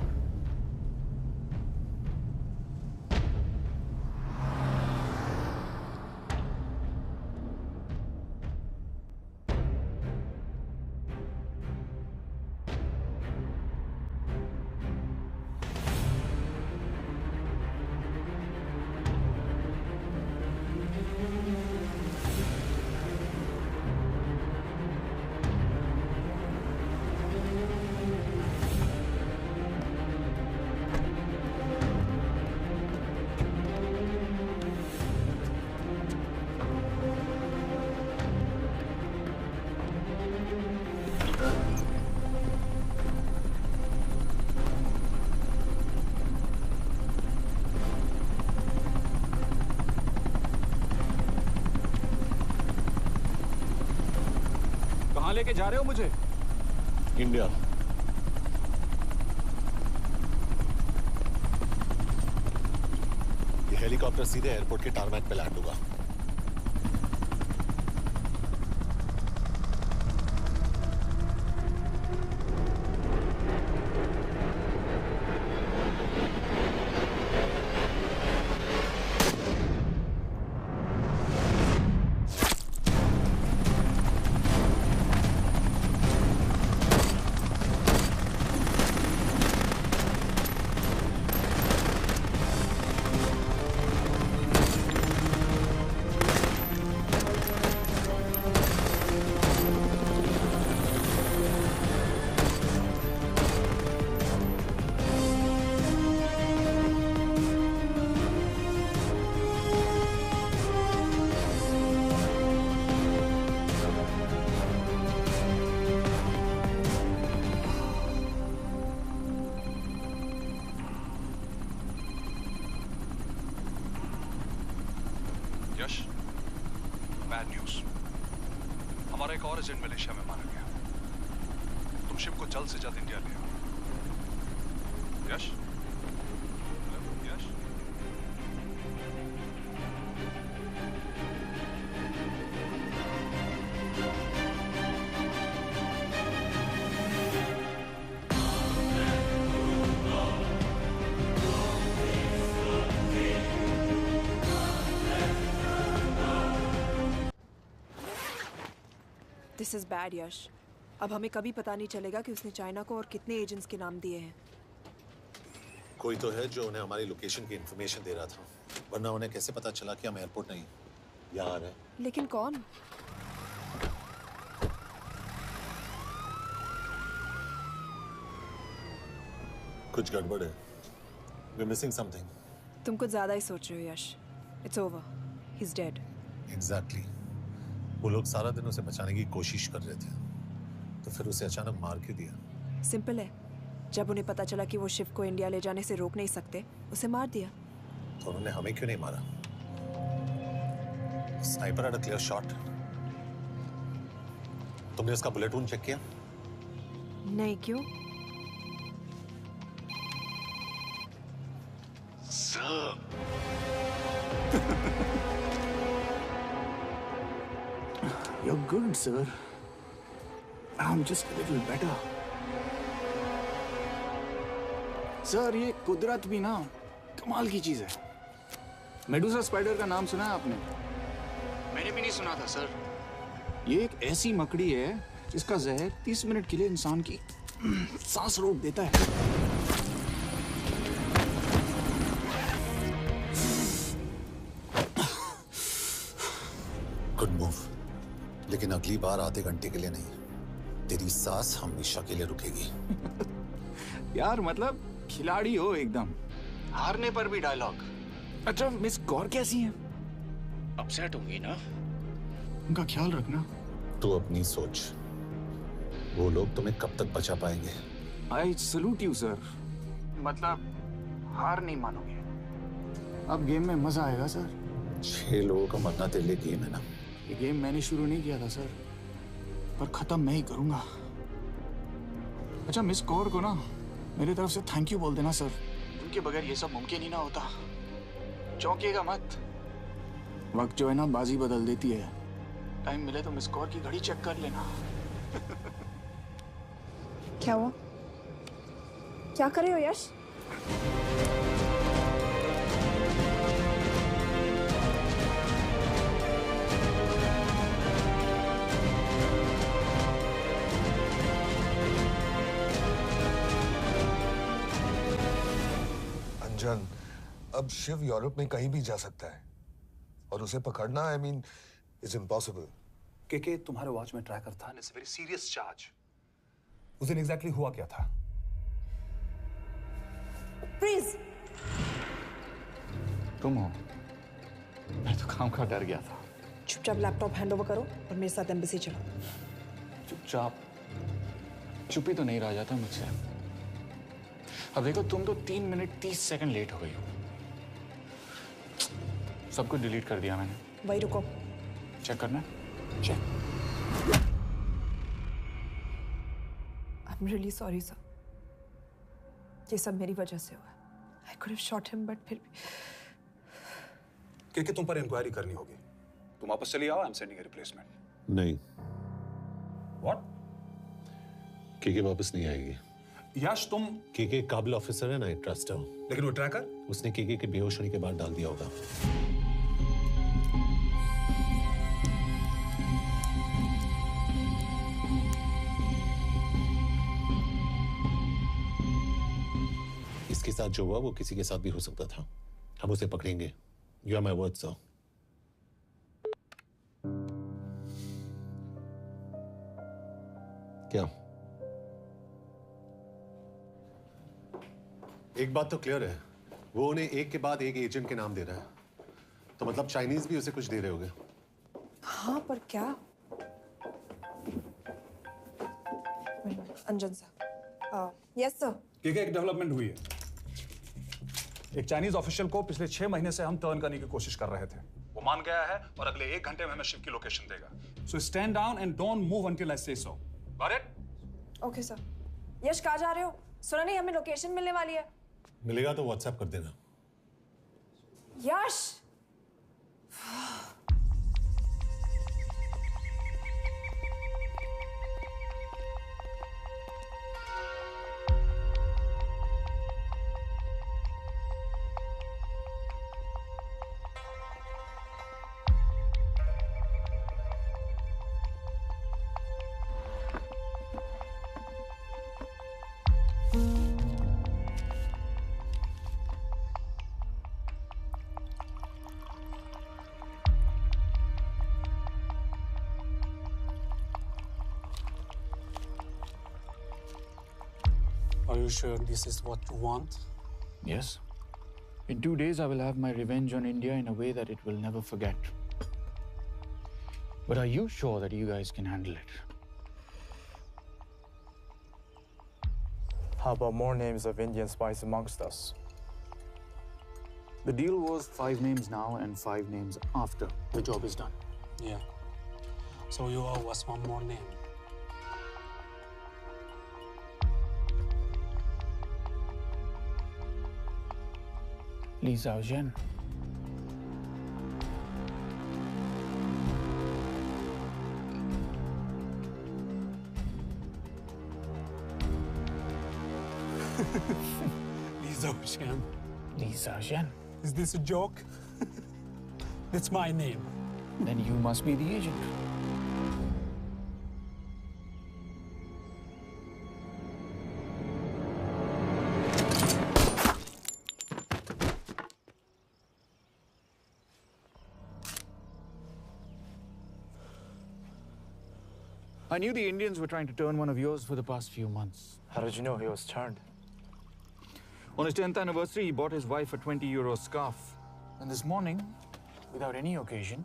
कहाँ लेके जा रहे हो मुझे? इंडिया। ये हेलीकॉप्टर सीधे एयरपोर्ट के टारमैक पे लैंड होगा। यश, बैड न्यूज। हमारा एक और एजेंट मलेशिया में मारा गया। तुम शिप को जल्द से जल्द इंडिया ले आओ। यश? यश? दिस इज बैड यश। अब हमें कभी पता नहीं चलेगा कि उसने चाइना को और कितने एजेंट्स के नाम दिए हैं। कोई तो है जो उन्हें हमारी लोकेशन की इंफॉर्मेशन दे रहा था, वरना उन्हें कैसे पता चला कि हम एयरपोर्ट नहीं यहाँ आ रहे हैं? लेकिन कौन? कुछ गड़बड़ है। We're missing something. तुम कुछ ज्यादा ही सोच रहे हो Yash. It's over, he is dead. Exactly. वो लोग सारा दिन उसे बचाने की कोशिश कर रहे थे, तो फिर उसे अचानक मार क्यों दिया? सिंपल है, जब उन्हें पता चला कि वो शिव को इंडिया ले जाने से रोक नहीं सकते, उसे मार दिया। तो उन्होंने हमें क्यों नहीं मारा? Sniper had a clear shot. तुमने उसका बुलेट वुंड चेक किया? नहीं, क्यों? You're good, sir. I'm just a little better. Sir, ये कुदरत भी ना कमाल की चीज है। मेडुसा स्पाइडर का नाम सुना है आपने? मैंने भी नहीं सुना था सर। ये एक ऐसी मकड़ी है जिसका जहर 30 मिनट के लिए इंसान की सांस रोक देता है। गुड मूव, लेकिन अगली बार आधे घंटे के लिए नहीं, तेरी सांस हमेशा के लिए रुकेगी। यार मतलब खिलाड़ी हो एकदम, हारने पर भी डायलॉग। अच्छा, मिस कौर कैसी हैं? अपसेट होंगी ना, उनका ख्याल रखना। तू अपनी सोच, वो लोग तुम्हें कब तक बचा पाएंगे? I salute you sir. मतलब हार नहीं मानोगे। अब गेम में मजा आएगा सर। 6 लोगों का मरना तेरे लिए गेम है ना? ये गेम मैंने शुरू नहीं किया था सर, पर खत्म मैं ही करूंगा। अच्छा, मिस कौर को ना मेरी तरफ से थैंक यू बोल देना सर। उनके बगैर ये सब मुमकिन ही ना होता। चौंकिएगा मत। वक्त जो है ना बाजी बदल देती है। टाइम मिले तो मिस कौर की घड़ी चेक कर लेना। क्या हुआ? क्या कर रहे हो यश? अंजन, अब शिव यूरोप में कहीं भी जा सकता है और उसे पकड़ना आई मीन इज इम्पॉसिबल। के तुम्हारे वॉच में ट्रैकर था, it's a very serious charge. उस दिन एग्जैक्टली हुआ क्या था? प्लीज। तुम हो? मैं तो काम का डर गया था। चुपचाप लैपटॉप हैंड ओवर करो और मेरे साथ एम्बेसी चलो। चुपचाप? चुप ही तो नहीं रहा जाता मुझसे। अब देखो, तुम तो 3 मिनट 30 सेकंड लेट हो गई हो। सब कुछ डिलीट कर दिया मैंने। वही रुको। चेक करना? Check. I'm really sorry sir। ये सब मेरी वजह से हुआ। I could have shot him but फिर भी। के तुम पर इंक्वायरी करनी होगी। तुम वापस चली आओ, I am sending a replacement. नहीं। व्हाट? के वापस नहीं आएगी। यश, तुम के काबिल ऑफिसर है ना, आई ट्रस्ट हूं। लेकिन वो ट्रैकर? उसने के बेहोश होने के बाद डाल दिया होगा। इसके साथ जो हुआ वो किसी के साथ भी हो सकता था। हम उसे पकड़ेंगे। You are my word sir. क्या? एक बात तो क्लियर है, वो उन्हें एक के बाद एक एजेंट के नाम दे रहा है, तो मतलब चाइनीज भी उसे कुछ दे रहे होंगे। हाँ, पर क्या? अंजन सर। Yes sir. एक डेवलपमेंट हुई है। एक चाइनीज ऑफिशियल को पिछले 6 महीने से हम टर्न करने की कोशिश कर रहे थे। वो मान गया है और अगले 1 घंटे में हमें शिव की लोकेशन देगा। So stand down and don't move until I say so. Got it? Okay sir. Yash, कहाँ जा रहे हो? सुना नहीं, हमें लोकेशन मिलने वाली है। मिलेगा तो व्हाट्सएप कर देना। यश! Are you sure this is what you want? Yes. In 2 days, I will have my revenge on India in a way that it will never forget. But are you sure that you guys can handle it? How about more names of Indian spies amongst us? The deal was 5 names now and 5 names after the job is done. Yeah. So you owe us one more name. Li Xiaozhen. Li Xiaozhen. Li Xiaozhen. Is this a joke? That's my name. Then you must be the agent. I knew the Indians were trying to turn one of yours for the past few months. How did you know he was turned? On his 10th anniversary, he bought his wife a €20 scarf. And this morning, without any occasion,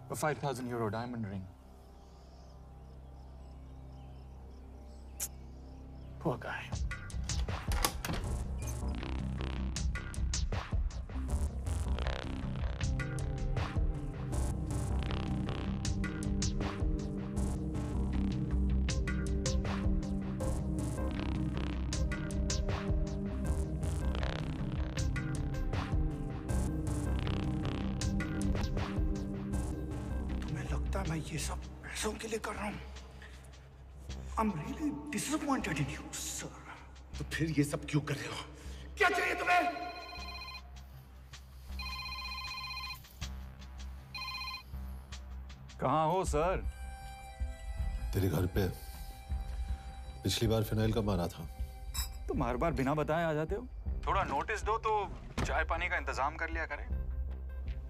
a €5,000 diamond ring. Poor guy. मैं ये सब पैसों के लिए कर रहा हूँ? I'm really disappointed in you, sir. तो फिर ये सब क्यों कर रहे हो? क्या चाहिए तुम्हें? कहाँ हो सर? तेरे घर पे पिछली बार फिनाइल कब मारा था? तो बार बार बिना बताए आ जाते हो। थोड़ा नोटिस दो तो चाय पानी का इंतजाम कर लिया करें।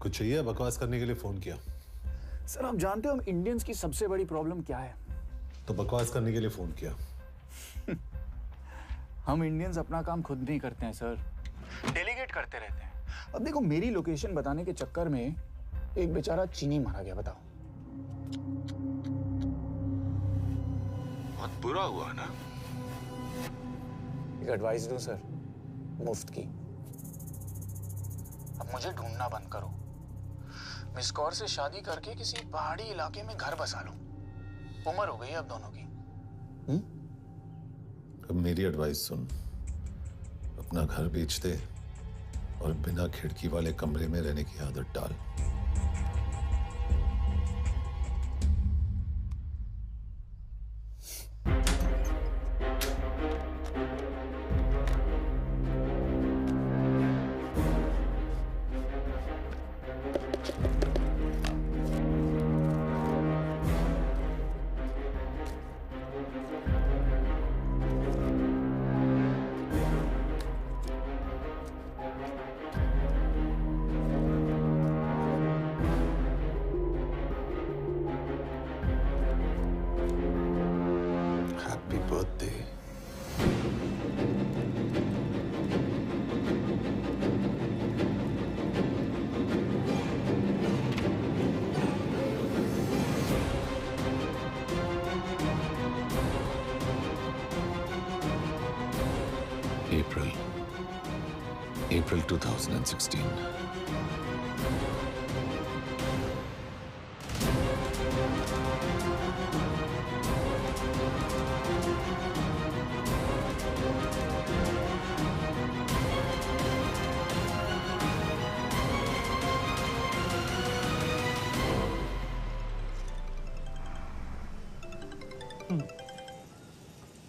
कुछ चाहिए? बकवास करने के लिए फोन किया। सर आप जानते हो हम इंडियंस की सबसे बड़ी प्रॉब्लम क्या है? तो बकवास करने के लिए फोन किया। हम इंडियंस अपना काम खुद नहीं करते हैं सर, डेलीगेट करते रहते हैं। अब देखो मेरी लोकेशन बताने के चक्कर में एक बेचारा चीनी मारा गया, बताओ। बहुत बुरा हुआ ना। एक एडवाइस दूं सर, मुफ्त की। अब मुझे ढूंढना बंद करो, मिस कौर से शादी करके किसी पहाड़ी इलाके में घर बसा लो। उम्र हो गई है अब दोनों की। अब मेरी एडवाइस सुन, अपना घर बेच दे और बिना खिड़की वाले कमरे में रहने की आदत डाल। April 2016.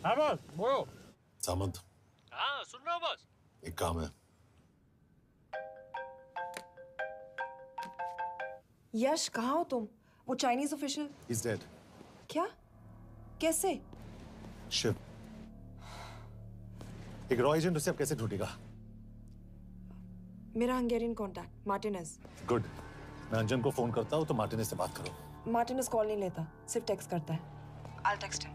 हाँ बॉस, बोलो। सामंत, हाँ सुन रहा हूँ बॉस। एक काम है। यश कहाँ हो तुम? वो चाइनीज ऑफिशियल। He's dead. क्या? कैसे? शिव, एक रॉ एजेंट उसे अब कैसे ढूंढेगा? मेरा हंगेरियन कॉन्टैक्ट मार्टिनेज। गुड, मैं अंजन को फोन करता हूँ तो मार्टिनेज से बात करो। मार्टिनेज कॉल नहीं लेता, सिर्फ टेक्स्ट करता है। I'll text him.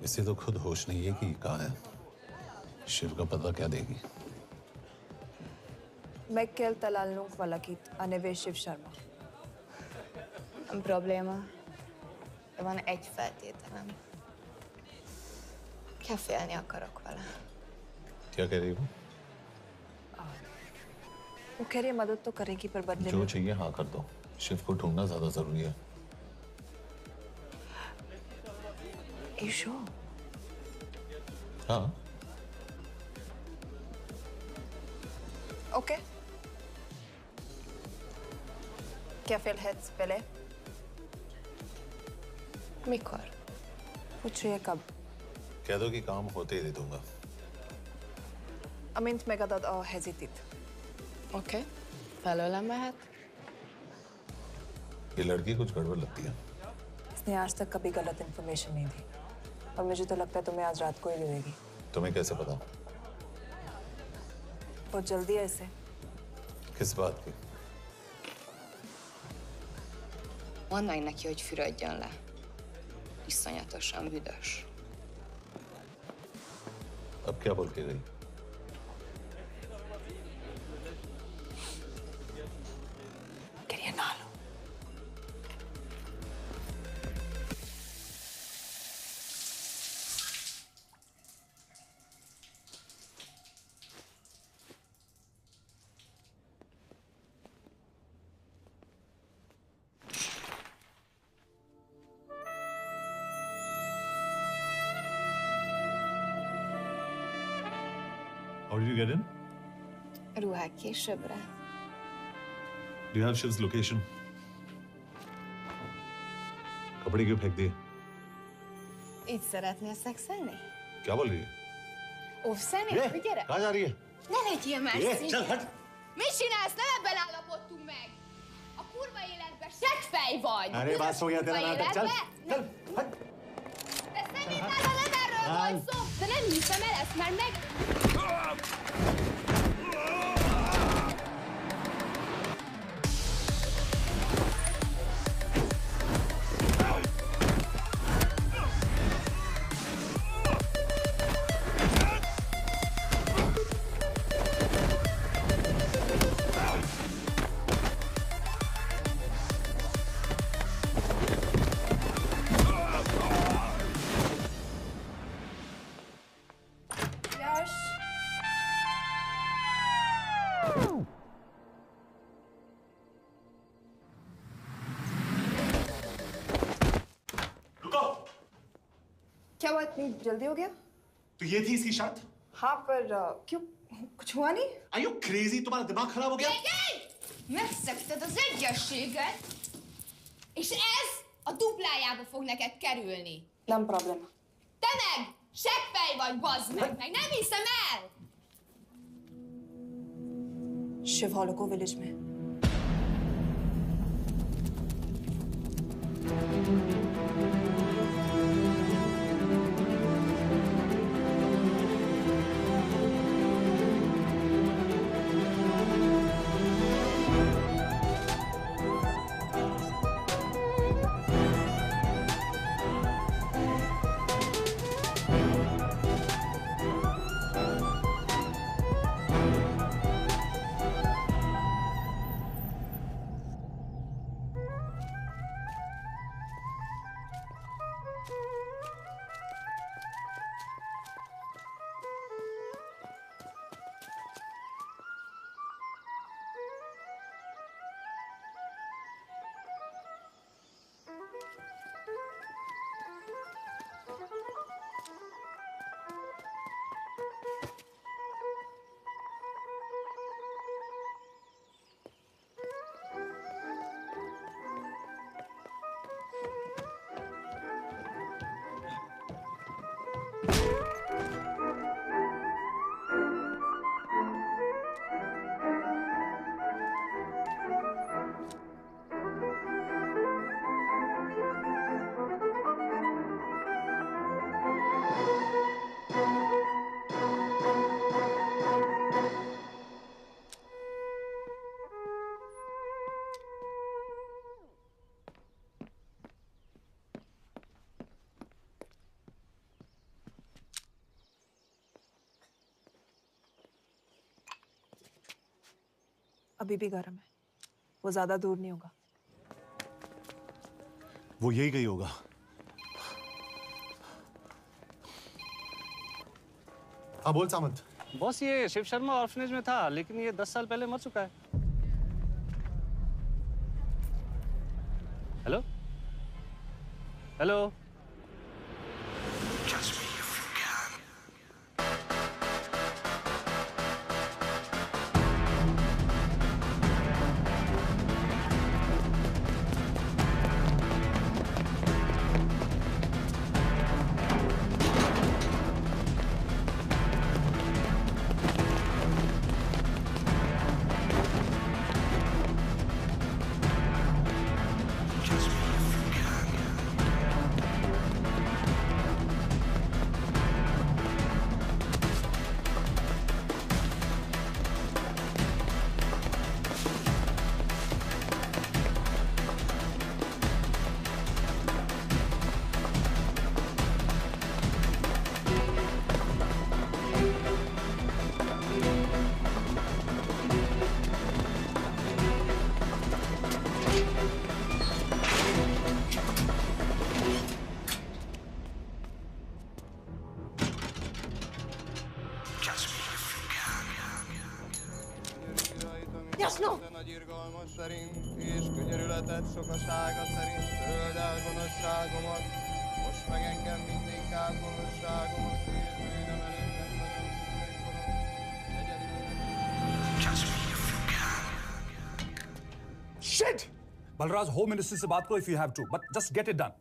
इसे तो खुद होश नहीं है कि कहाँ है। शिव का पता क्या देगी? Mekkel találnunk valakit, a neve Shiv Sharma. Probléma. Van egy feltételem. Kell félni akarok vele. क्या कह रही हो? वो कह रही है मदद तो करेगी पर बदले जो में। चाहिए हाँ कर दो। शिव को ढूंढना ज्यादा जरूरी है। You sure? हाँ। Okay. क्या फेल है पहले? Mikor? पूछ रही है कब? कह दो कि काम होते ही दे दूंगा। Amint megadod a hezitit. Oké. Felőlem mehet? ये लड़की कुछ गड़बड़ लगती है। इसने आज तक कभी गलत इन्फॉर्मेशन नहीं दी और मुझे तो लगता है तुम्हें आज रात को ही दे देगी। तुम्हें कैसे पता? बहुत जल्दी है इसे। किस बात की? Mondd meg neki, hogy fürödjön le. Iszonyatosan büdös. अब क्या बोल के गई? करिए ना लो। you get in? Ruhák későbbre. Do you have Shiv's location? कपड़े क्यों फेंक दिए? Itt szeretnél szexelni? क्या बोल रही है? Óvszeni? Gyere! कहाँ जा रही है? Ne legyél már szinte! चल hट! Mit csinálsz? Nem ebben állapodtunk meg! A kurva életben seggfej vagy! अरे बात हो गया तेरा नाटक चल चल हट De szerintem nem erről van szó! De nem hiszem el, ezt már meg... क्या हुआ इतनी जल्दी हो गया? तो ये थी इसकी शर्त? हाँ पर क्यों कुछ हुआ नहीं? Are you crazy? तुम्हारा दिमाग खराब हो गया? Megszegted az egyességet, és ez a duplájába fog neked kerülni. Nem probléma. Te meg seggfej vagy, bazd meg, nem hiszem el! Shiv Holloko village में। अभी भी गर्म है, वो ज्यादा दूर नहीं होगा। वो यही गई होगा। हाँ बोल सामंत। बॉस ये शिव शर्मा ऑर्फनेज में था, लेकिन ये 10 साल पहले मर चुका है। Hello hello Jasno! Nagy irgalmas szerint és könyörületet sokasága szerint töröld el gonoszságomat, most meg engem mindinkább gonoszságomat és bűnöm előttem, Shit! Balraj, home minister से बात करो if you have to, but just get it done.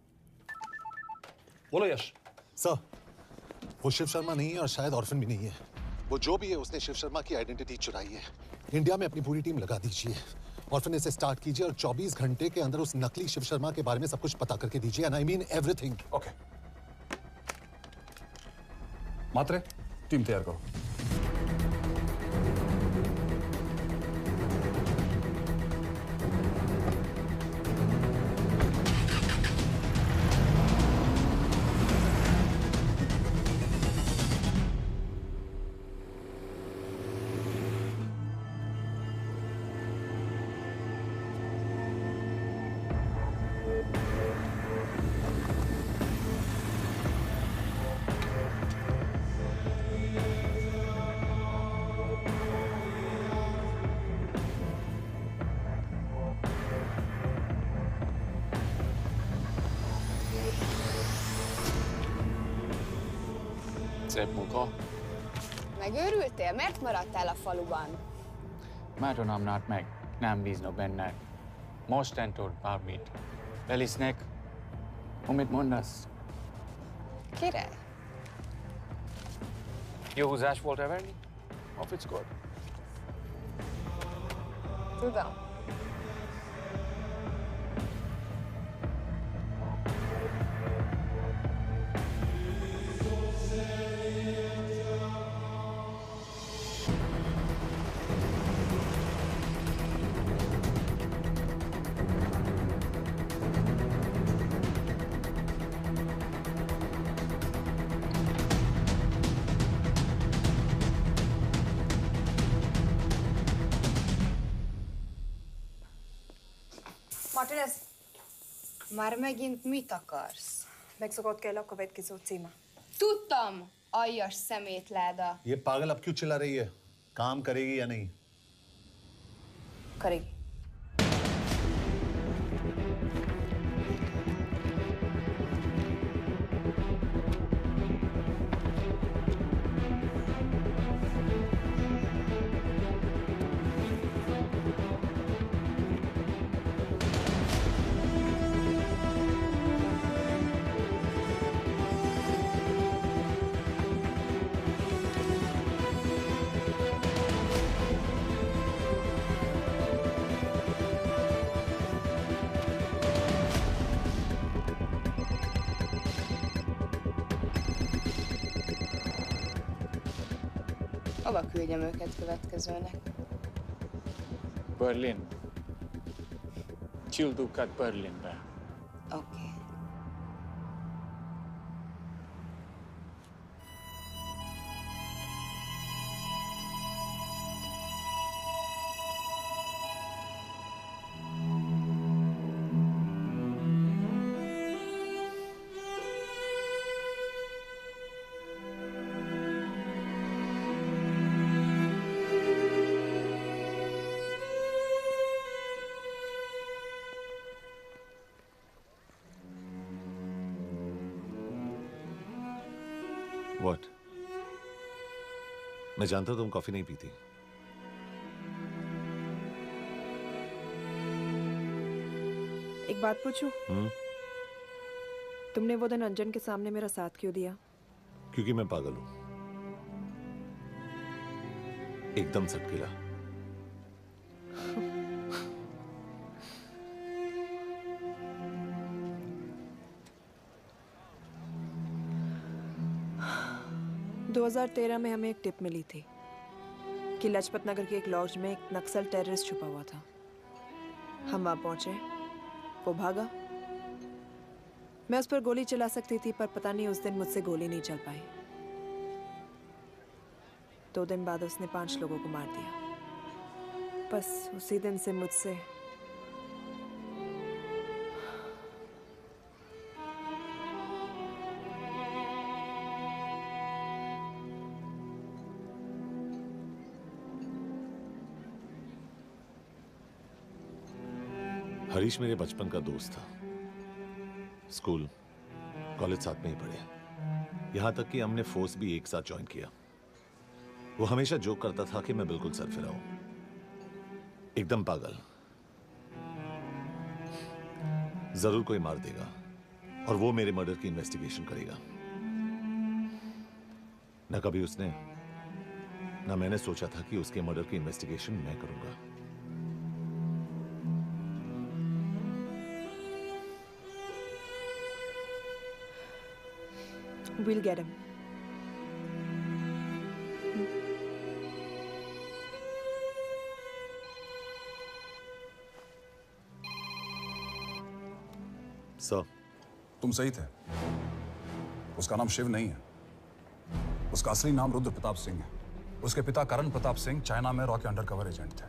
बोलो यश। Sir, वो शिव शर्मा नहीं है और शायद orphan भी नहीं है। वो जो भी है उसने शिव शर्मा की आइडेंटिटी चुराई है। इंडिया में अपनी पूरी टीम लगा दीजिए। ऑर्फन से स्टार्ट कीजिए और 24 घंटे के अंदर उस नकली शिव शर्मा के बारे में सब कुछ पता करके दीजिए। And I mean everything. Okay. Matre, team तैयार करो। Szép munka. Megőrültél? Miért maradtál a faluban? Mert not meg. Nem bíznak benned. Mostantól bármit. Belisznek. Amit mondasz? Király. Jó húzás volt everni? Off it's good. Tudom. Martinez, Már megint mit akarsz? megszokott kell a következő címe. Tudtam, aljas szemétláda. ये पागल अब क्यों चिल्ला रही है? काम करेगी या नहीं? करेगी। Hova küldjem őket következőnek? Berlin. Küldőket Berlinbe. Oké. What? मैं जानता तुम कॉफी नहीं पीती। एक बात पूछूं? तुमने वो दिन अंजन के सामने मेरा साथ क्यों दिया? क्योंकि मैं पागल हूं, एकदम सटकिला। – 2013 में हमें एक टिप मिली थी कि लाजपत नगर के एक लॉज में एक नक्सल टेररिस्ट छुपा हुआ था। हम वहां पहुंचे, वो भागा। मैं उस पर गोली चला सकती थी, पर पता नहीं उस दिन मुझसे गोली नहीं चल पाई। 2 दिन बाद उसने 5 लोगों को मार दिया। बस उसी दिन से मुझसे हरीश मेरे बचपन का दोस्त था। स्कूल, कॉलेज साथ में ही पढ़े। यहां तक कि हमने फोर्स भी एक साथ ज्वाइन किया। वो हमेशा जोक करता था कि मैं बिल्कुल सरफिरा हूं। एकदम पागल। जरूर कोई मार देगा और वो मेरे मर्डर की इन्वेस्टिगेशन करेगा। ना कभी उसने, ना मैंने सोचा था कि उसके मर्डर की इन्वेस्टिगेशन मैं करूंगा। We'll get him. सर, तुम सही थे। उसका नाम शिव नहीं है। उसका असली नाम रुद्र प्रताप सिंह है। उसके पिता करण प्रताप सिंह चाइना में रॉ के अंडरकवर एजेंट थे।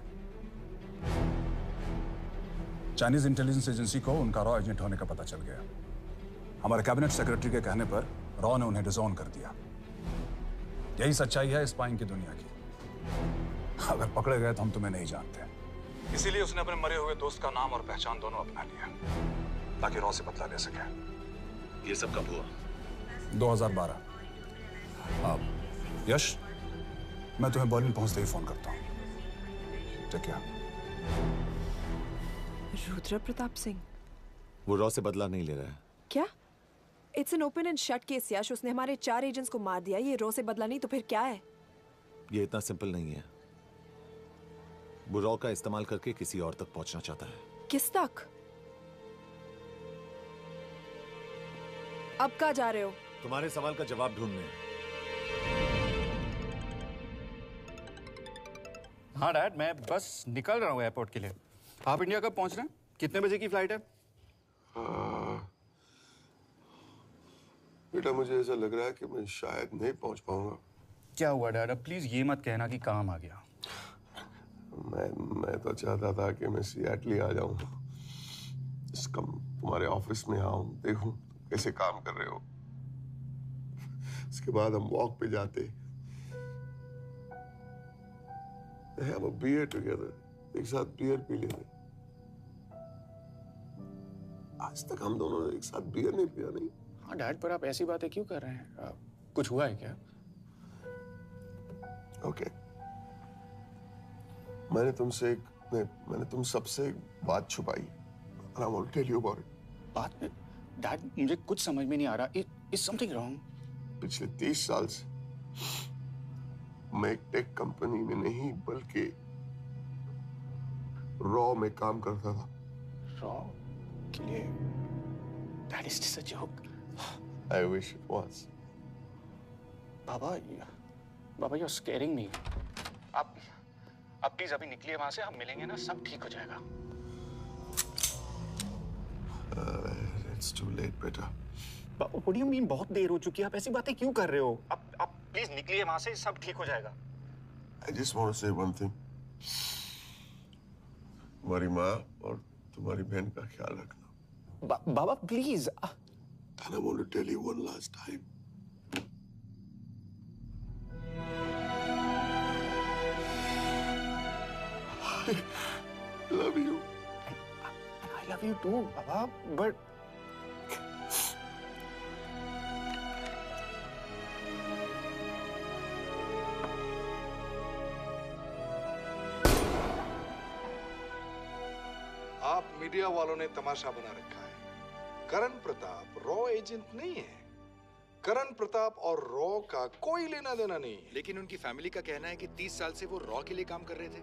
चाइनीज इंटेलिजेंस एजेंसी को उनका रॉ एजेंट होने का पता चल गया। हमारे कैबिनेट सेक्रेटरी के कहने पर रॉ ने उन्हें डिसऑन कर दिया। यही सच्चाई है स्पाइंग की दुनिया की। अगर पकड़े गए तो हम तुम्हें नहीं जानते, इसीलिए उसने अपने मरे हुए दोस्त का नाम और पहचान दोनों अपना लिया ताकि रॉ से बदला ले सके। ये सब कब हुआ? 2012। अब यश, मैं तुम्हें बर्लिन पहुंचते ही फोन करता हूँ। ठीक है। रुद्र प्रताप सिंह वो रॉ से बदला नहीं ले रहा है। क्या? It's an open and shut case Yash. उसने हमारे 4 एजेंट्स को मार दिया। ये रॉ से बदला नहीं तो फिर क्या है? ये इतना सिंपल नहीं है। वो रॉ का इस्तेमाल करके किसी और तक पहुंचना चाहता है। किस तक? अब कहाँ जा रहे हो? तुम्हारे सवाल का जवाब ढूंढने। हाँ डैड, मैं बस निकल रहा हूँ एयरपोर्ट के लिए। आप इंडिया कब पहुंच रहे हैं? कितने बजे की फ्लाइट है? बेटा, मुझे ऐसा लग रहा है कि मैं शायद नहीं पहुंच पाऊंगा। क्या हुआ डैड? अब प्लीज ये मत कहना कि काम आ गया। मैं तो चाहता था कि मैं सिएटल आ जाऊं, तुम्हारे ऑफिस में आऊं, देखूं कैसे काम कर रहे हो। इसके बाद हम वॉक पे जाते, have a beer together, एक साथ बियर पी लेते। आज तक हम दोनों ने एक साथ बियर नहीं पिया। नहीं। हाँ डैड, पर आप ऐसी बातें क्यों कर रहे हैं? कुछ हुआ है क्या? ओके। मैंने तुम सबसे एक बात छुपाई। And I want to tell you about it. बात में डैड, मुझे कुछ समझ में नहीं आ रहा। Is something wrong? पिछले 30 साल से मैं एक टेक कंपनी में नहीं बल्कि रॉ में काम करता था। रॉ के लिए? That is just a joke. I wish it was. Baba, you're scaring me. आप प्लीज अभी निकलिए वहां से। हम मिलेंगे ना, सब ठीक हो जाएगा। It's too late, बेटा। What do you mean बहुत देर हो चुकी है? आप ऐसी बातें क्यों कर रहे हो? आप प्लीज निकलिए वहां से, सब ठीक हो जाएगा। I just want to say one thing. तुम्हारी माँ और तुम्हारी बहन का ख्याल रखना। बाबा please. And I want to tell you one last time. I love you. I love you too, Baba, but आप मीडिया वालों ने तमाशा बना रखा है। करण प्रताप रॉ एजेंट नहीं है। करण प्रताप और रॉ का कोई लेना देना नहीं है। लेकिन उनकी फैमिली का कहना है कि 30 साल से वो रॉ के लिए काम कर रहे थे।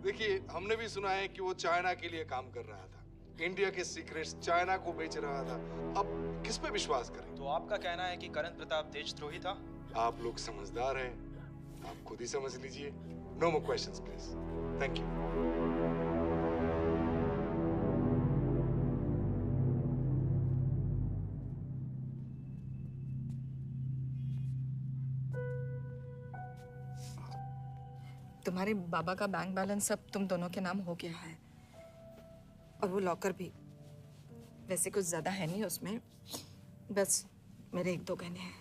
देखिए, हमने भी सुना है कि वो चाइना के लिए काम कर रहा था। इंडिया के सीक्रेट्स चाइना को बेच रहा था। अब किस पे विश्वास करें? तो आपका कहना है कि करण प्रताप देशद्रोही था? आप लोग समझदार हैं, आप खुद ही समझ लीजिए। No more questions please. Thank you. तुम्हारे बाबा का बैंक बैलेंस अब तुम दोनों के नाम हो गया है, और वो लॉकर भी। वैसे कुछ ज्यादा है नहीं उसमें, बस मेरे 1-2 गहने हैं।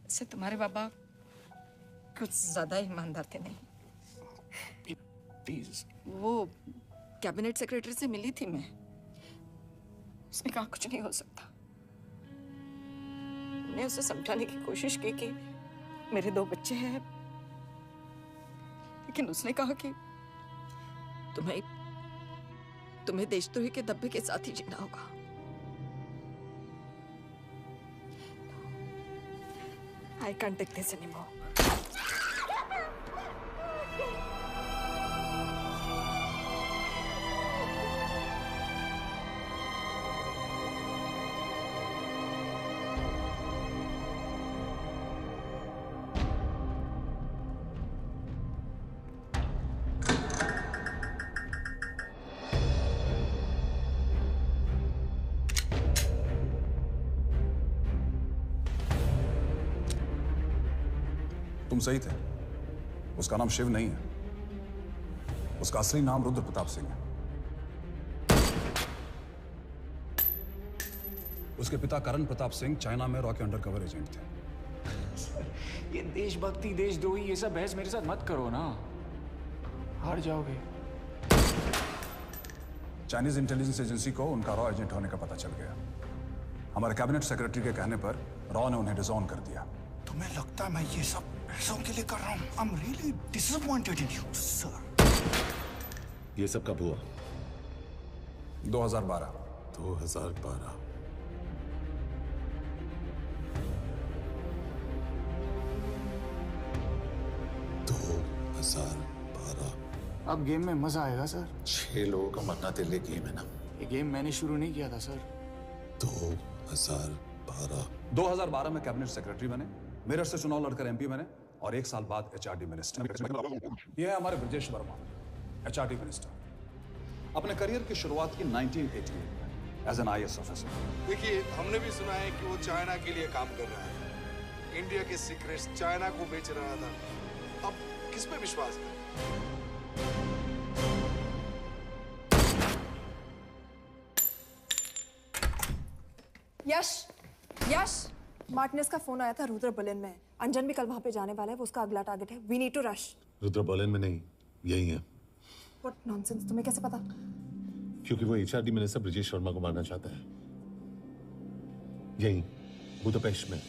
इससे तुम्हारे बाबा कुछ ज्यादा ईमानदार थे नहीं। प्लीज। वो कैबिनेट सेक्रेटरी से मिली थी मैं, उसने कहा कुछ नहीं हो सकता। मैंने उसे समझाने की कोशिश की कि मेरे 2 बच्चे हैं, लेकिन उसने कहा कि तुम्हें देशद्रोही के धब्बे के साथ ही जीना होगा। I can't take this anymore. तुम सही थे। उसका नाम शिव नहीं है, उसका असली नाम रुद्र प्रताप सिंह है। उसके पिता करण प्रताप सिंह चाइना में रॉ के अंडरकवर एजेंट थे। ये देशभक्ति देशद्रोही ये सब बहस मेरे साथ मत करो ना, हार जाओगे। चाइनीज इंटेलिजेंस एजेंसी को उनका रॉ एजेंट होने का पता चल गया। हमारे कैबिनेट सेक्रेटरी के कहने पर रॉ ने उन्हें डिसऑन कर दिया। तुम्हें लगता है मैं ये सब पैसों के लिए कर रहा हूँ? I'm really disappointed in you, sir. ये सब कब हुआ? 2012। 2012। अब गेम में मजा आएगा सर। 6 लोगों का मरना दिल गेम है ना। ये गेम मैंने शुरू नहीं किया था सर। 2012 में कैबिनेट सेक्रेटरी बने, मेरठ से चुनाव लड़कर एमपी बने और 1 साल बाद एचआरडी मिनिस्टर। यह है हमारे ब्रजेश वर्मा, एचआरडी मिनिस्टर। अपने करियर की शुरुआत की 1988 में एज एन IAS ऑफिसर। देखिए, हमने भी सुना है कि वो चाइना के लिए काम कर रहा है, इंडिया के सीक्रेट्स चाइना को बेच रहा था। अब किस पे विश्वास करें? यश, मार्टिनेज का फोन आया था, रुद्र बर्लिन में। अंजन भी कल वहां पे जाने वाला है, वो उसका अगला टारगेट है। We need to rush. Rudra Berlin में नहीं, यही है। व्हाट नॉनसेंस, तुम्हें कैसे पता? क्योंकि वो एचआरडी मिनिस्टर ब्रजेश शर्मा को मारना चाहता है, यही बुदापेस्ट में।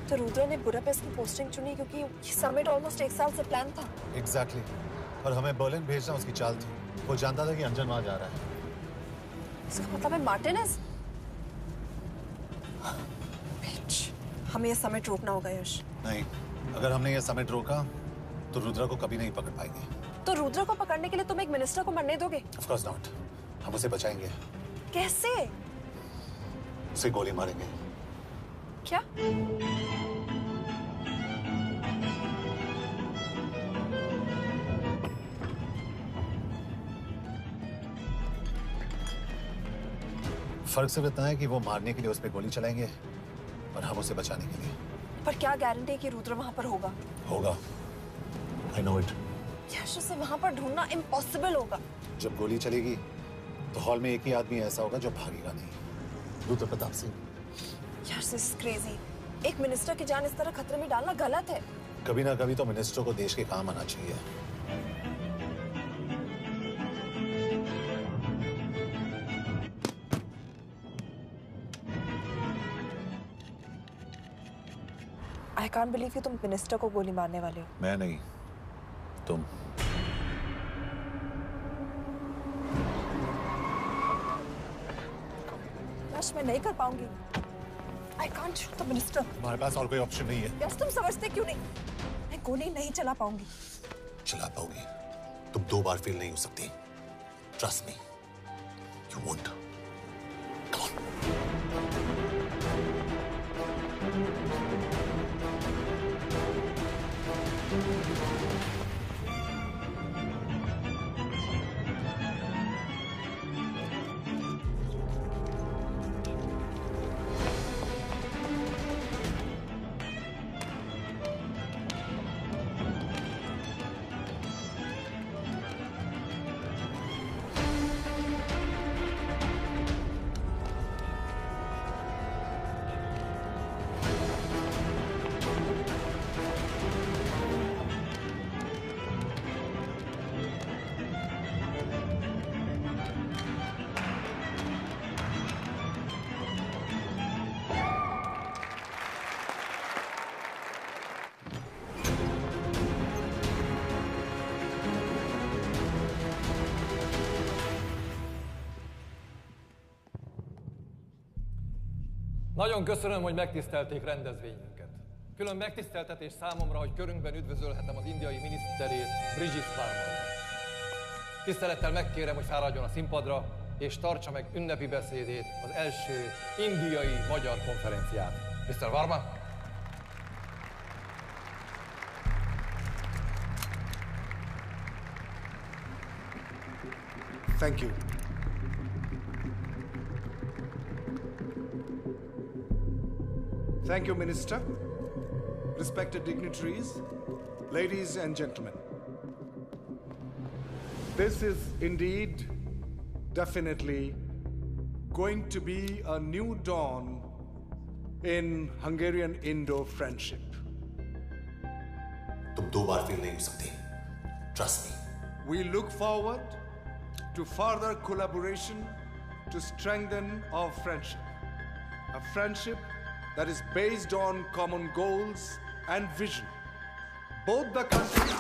तो रुद्र ने बुडापेस्ट की पोस्टिंग चुनी क्योंकि ये समिट ऑलमोस्ट 1 साल से प्लान था। एग्जैक्टली। और हमें बर्लिन भेजना उसकी चाल थी। वो जानता था कि अंजन वहां जा रहा है। इसका मतलब है मार्टिनेज। हमें ये समिट रोकना होगा यश। नहीं, अगर हमने ये समिट रोका तो रुद्र को कभी नहीं पकड़ पाएंगे। तो रुद्र को पकड़ने के लिए तुम एक मिनिस्टर को मरने दोगे? Of course not. हम उसे बचाएंगे। कैसे? उसे गोली मारेंगे। क्या? फर्क सिर्फ इतना है कि वो मारने के लिए उस पर गोली चलाएंगे और हम उसे बचाने के लिए। पर क्या गारंटी है कि रुद्र वहां पर होगा? होगा। I know it. यश उसे वहां पर ढूंढना इम्पॉसिबल होगा। जब गोली चलेगी तो हॉल में एक ही आदमी ऐसा होगा जो भागेगा नहीं, रुद्र प्रताप सिंह। यश दिस इज क्रेजी। एक मिनिस्टर की जान इस तरह खतरे में डालना गलत है। कभी ना कभी तो मिनिस्टर को देश के काम आना चाहिए। I can't believe कि तुम मिनिस्टर को गोली मारने वाले हो। मैं नहीं, तुम। यश मैं नहीं कर पाऊंगी। I can't shoot the minister। हमारे पास और कोई ऑप्शन नहीं है। यश तुम समझते क्यों नहीं? मैं गोली नहीं चला पाऊंगी। चला पाओगी। तुम 2 बार फेल नहीं हो सकती। Trust me, you won't। Come on। Nagyon köszönöm, hogy megtisztelték rendezvényünket. Külön megtiszteltetés számomra, hogy körünkben üdvözölhetem az indiai miniszterét, Brigitte Varma. Tisztelettel megkérem, hogy fáradjon a színpadra, és tartsa meg ünnepi beszédét az első indiai-magyar konferenciát. Mr. Varma? Thank you. Thank you, Minister. Respected dignitaries, ladies and gentlemen. This is indeed, definitely, going to be a new dawn in Hungarian-Indo friendship. तुम 2 बार fail नहीं हो सकती। Trust me. We look forward to further collaboration to strengthen our friendship. A friendship that is based on common goals and vision. Both the countries...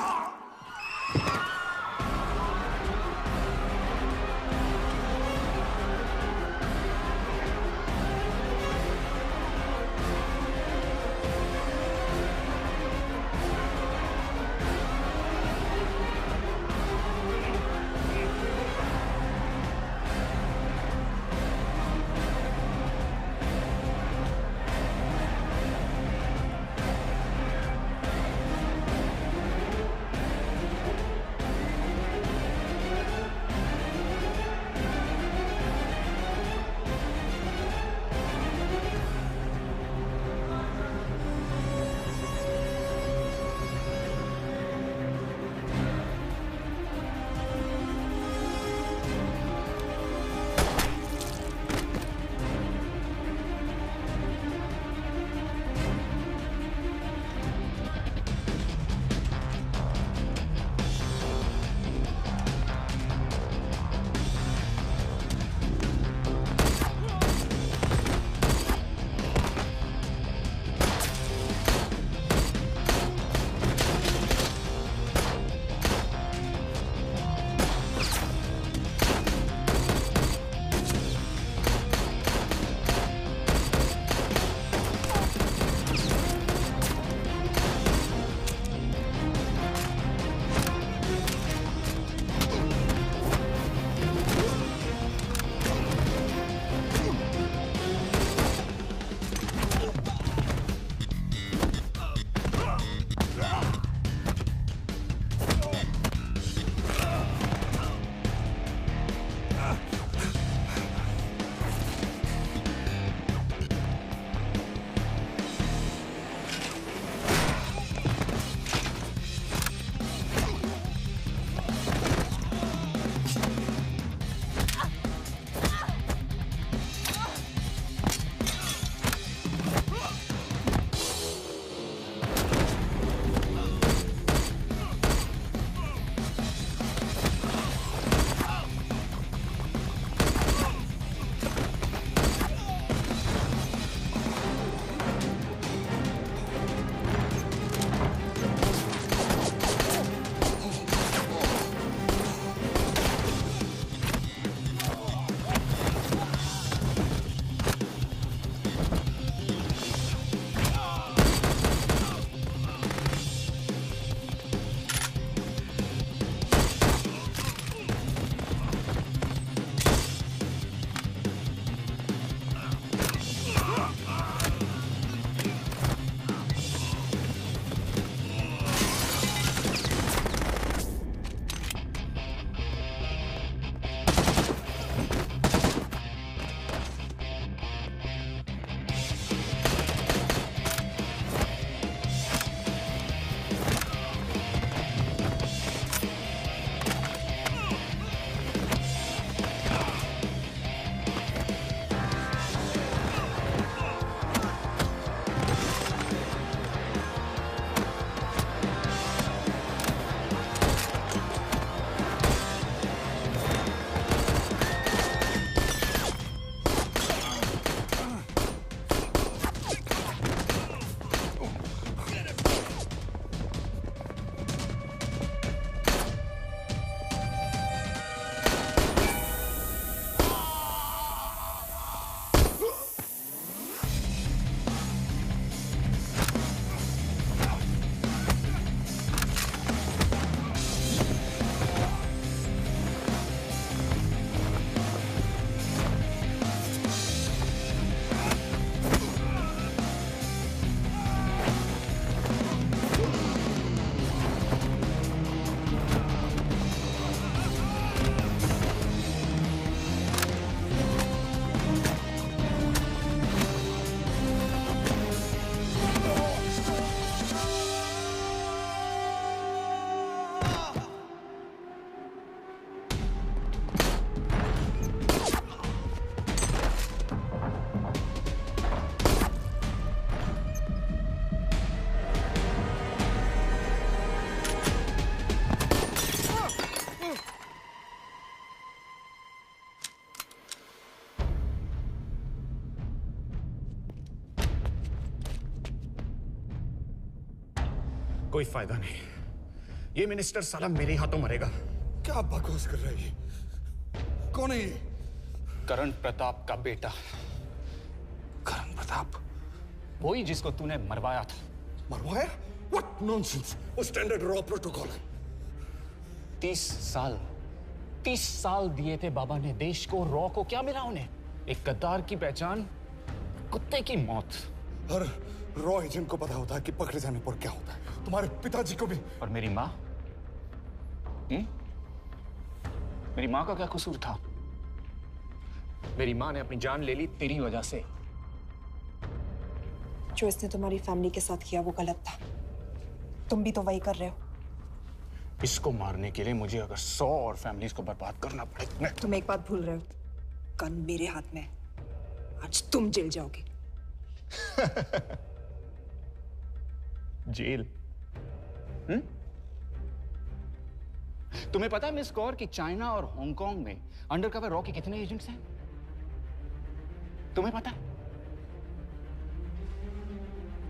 कोई फायदा नहीं। ये minister साला मेरे हाथों मरेगा। क्या बकवास कर रहा है ये? कौन है ये? करण प्रताप का बेटा। करण प्रताप? वही जिसको तूने मरवाया था। मरवाया? What nonsense! वो स्टैंडर्ड रॉ प्रोटोकॉल है। 30 साल दिए थे बाबा ने देश को। रॉ को क्या मिला उन्हें? एक गद्दार की पहचान, कुत्ते की मौत। हर रॉ एजेंट को पता होता है कि पकड़े जाने पर क्या होता है। तुम्हारे पिताजी को भी। और मेरी माँ? मेरी माँ का क्या कसूर था? मेरी माँ ने अपनी जान ले ली तेरी वजह से। जो इसने तुम्हारी फैमिली के साथ किया वो गलत था। तुम भी तो वही कर रहे हो। इसको मारने के लिए मुझे अगर 100 और फैमिलीज को बर्बाद करना पड़े। तुम एक बात भूल रहे हो, गन मेरे हाथ में है। आज तुम जेल जाओगे। जेल? तुम्हें पता है मिस कौर कि चाइना और हांगकांग में अंडरकवर रॉ के कितने एजेंट्स हैं? तुम्हें पता है?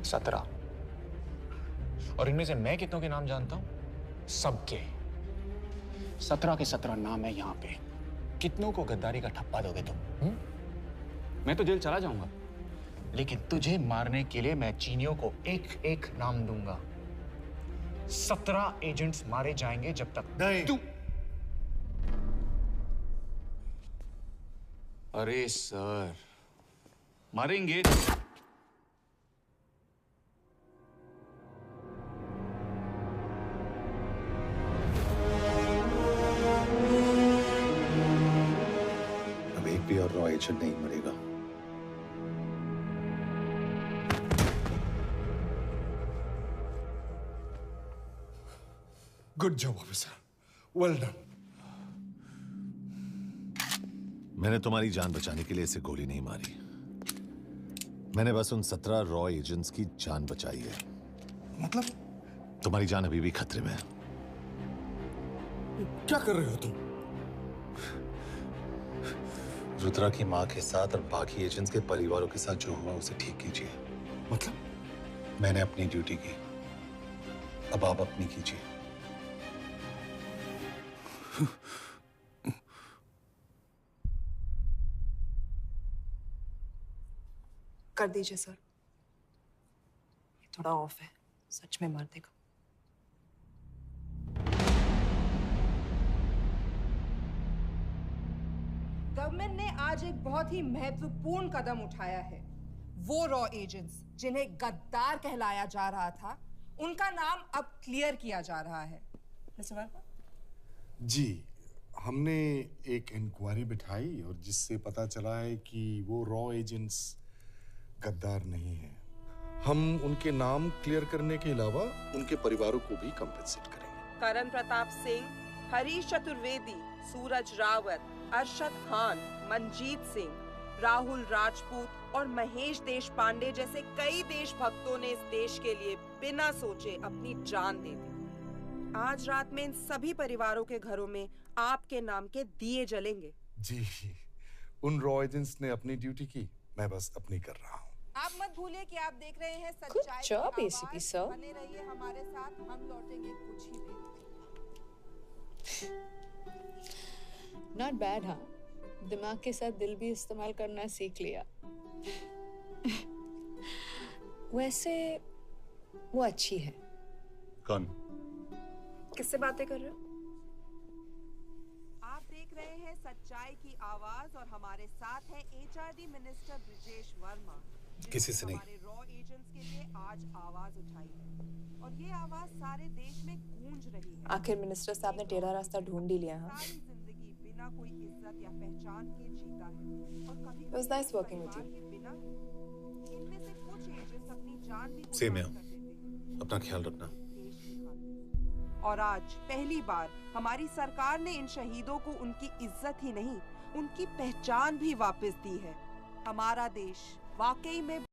17। और इनमें से मैं कितनों के नाम जानता हूं? सबके। 17 के 17 नाम है यहां पे। कितनों को गद्दारी का ठप्पा दोगे तुम? मैं तो जेल चला जाऊंगा, लेकिन तुझे मारने के लिए मैं चीनियों को एक एक नाम दूंगा। 17 एजेंट्स मारे जाएंगे जब तक नहीं। तू। अरे सर, मारेंगे। अब एक भी और रॉ एजेंट नहीं मरेगा। Good job officer, well done. मैंने तुम्हारी जान बचाने के लिए इसे गोली नहीं मारी। मैंने बस उन 17 रॉ एजेंट्स की जान बचाई है। मतलब? तुम्हारी जान अभी भी खतरे में है। क्या कर रहे हो तुम? रुद्रा की मां के साथ और बाकी एजेंट्स के परिवारों के साथ जो हुआ उसे ठीक कीजिए। मतलब? मैंने अपनी ड्यूटी की, अब आप अपनी कीजिए। कर दीजिए सर, ये थोड़ा ऑफ है, सच में मार देगा। गवर्नमेंट ने आज एक बहुत ही महत्वपूर्ण कदम उठाया है। वो रॉ एजेंट्स जिन्हें गद्दार कहलाया जा रहा था, उनका नाम अब क्लियर किया जा रहा है। मिस्टर वर्मा? जी, हमने एक इंक्वायरी बिठाई और जिससे पता चला है कि वो रॉ एजेंट्स गद्दार नहीं है। हम उनके नाम क्लियर करने के अलावा उनके परिवारों को भी कंपेंसेट करेंगे। करण प्रताप सिंह, हरीश चतुर्वेदी, सूरज रावत, अरशद खान, मनजीत सिंह, राहुल राजपूत और महेश देशपांडे जैसे कई देशभक्तों ने इस देश के लिए बिना सोचे अपनी जान दे दी। आज रात में इन सभी परिवारों के घरों में आपके नाम के दिए जलेंगे। जी, उन रॉ एजेंट्स ने अपनी ड्यूटी की, मैं बस अपनी कर रहा हूँ। आप मत भूलिए कि आप देख रहे हैं सच्चाई की job, आवाज। ACP sir. बने रहिए हमारे साथ, हम लौटेंगे कुछ ही देर। Not bad, हाँ? दिमाग के साथ दिल भी इस्तेमाल करना सीख लिया। वैसे वो अच्छी है। कौन? किससे बातें कर रहे हो? आप देख रहे हैं सच्चाई की आवाज और हमारे साथ है HRD मिनिस्टर ब्रिजेश वर्मा, किसी से नहीं। हमारे रॉ एजेंट्स के लिए आज आवाज उठाई है और ये आवाज सारे देश में गूंज रही है। आखिर मिनिस्टर साहब ने टेढ़ा रास्ता ढूंढ ही लिया। हाँ, सारी जिंदगी बिना कोई इज्जत या पहचान के जीता है और कभी It was nice working with you. बिना इनमें से कुछ एजेंट्स अपनी जान भी सेम है। कुर्बान कर देते हैं। अपना ख्याल रखना। और आज पहली बार हमारी सरकार ने इन शहीदों को उनकी इज्जत ही नहीं, उनकी पहचान भी वापस दी है। हमारा देश वाकई में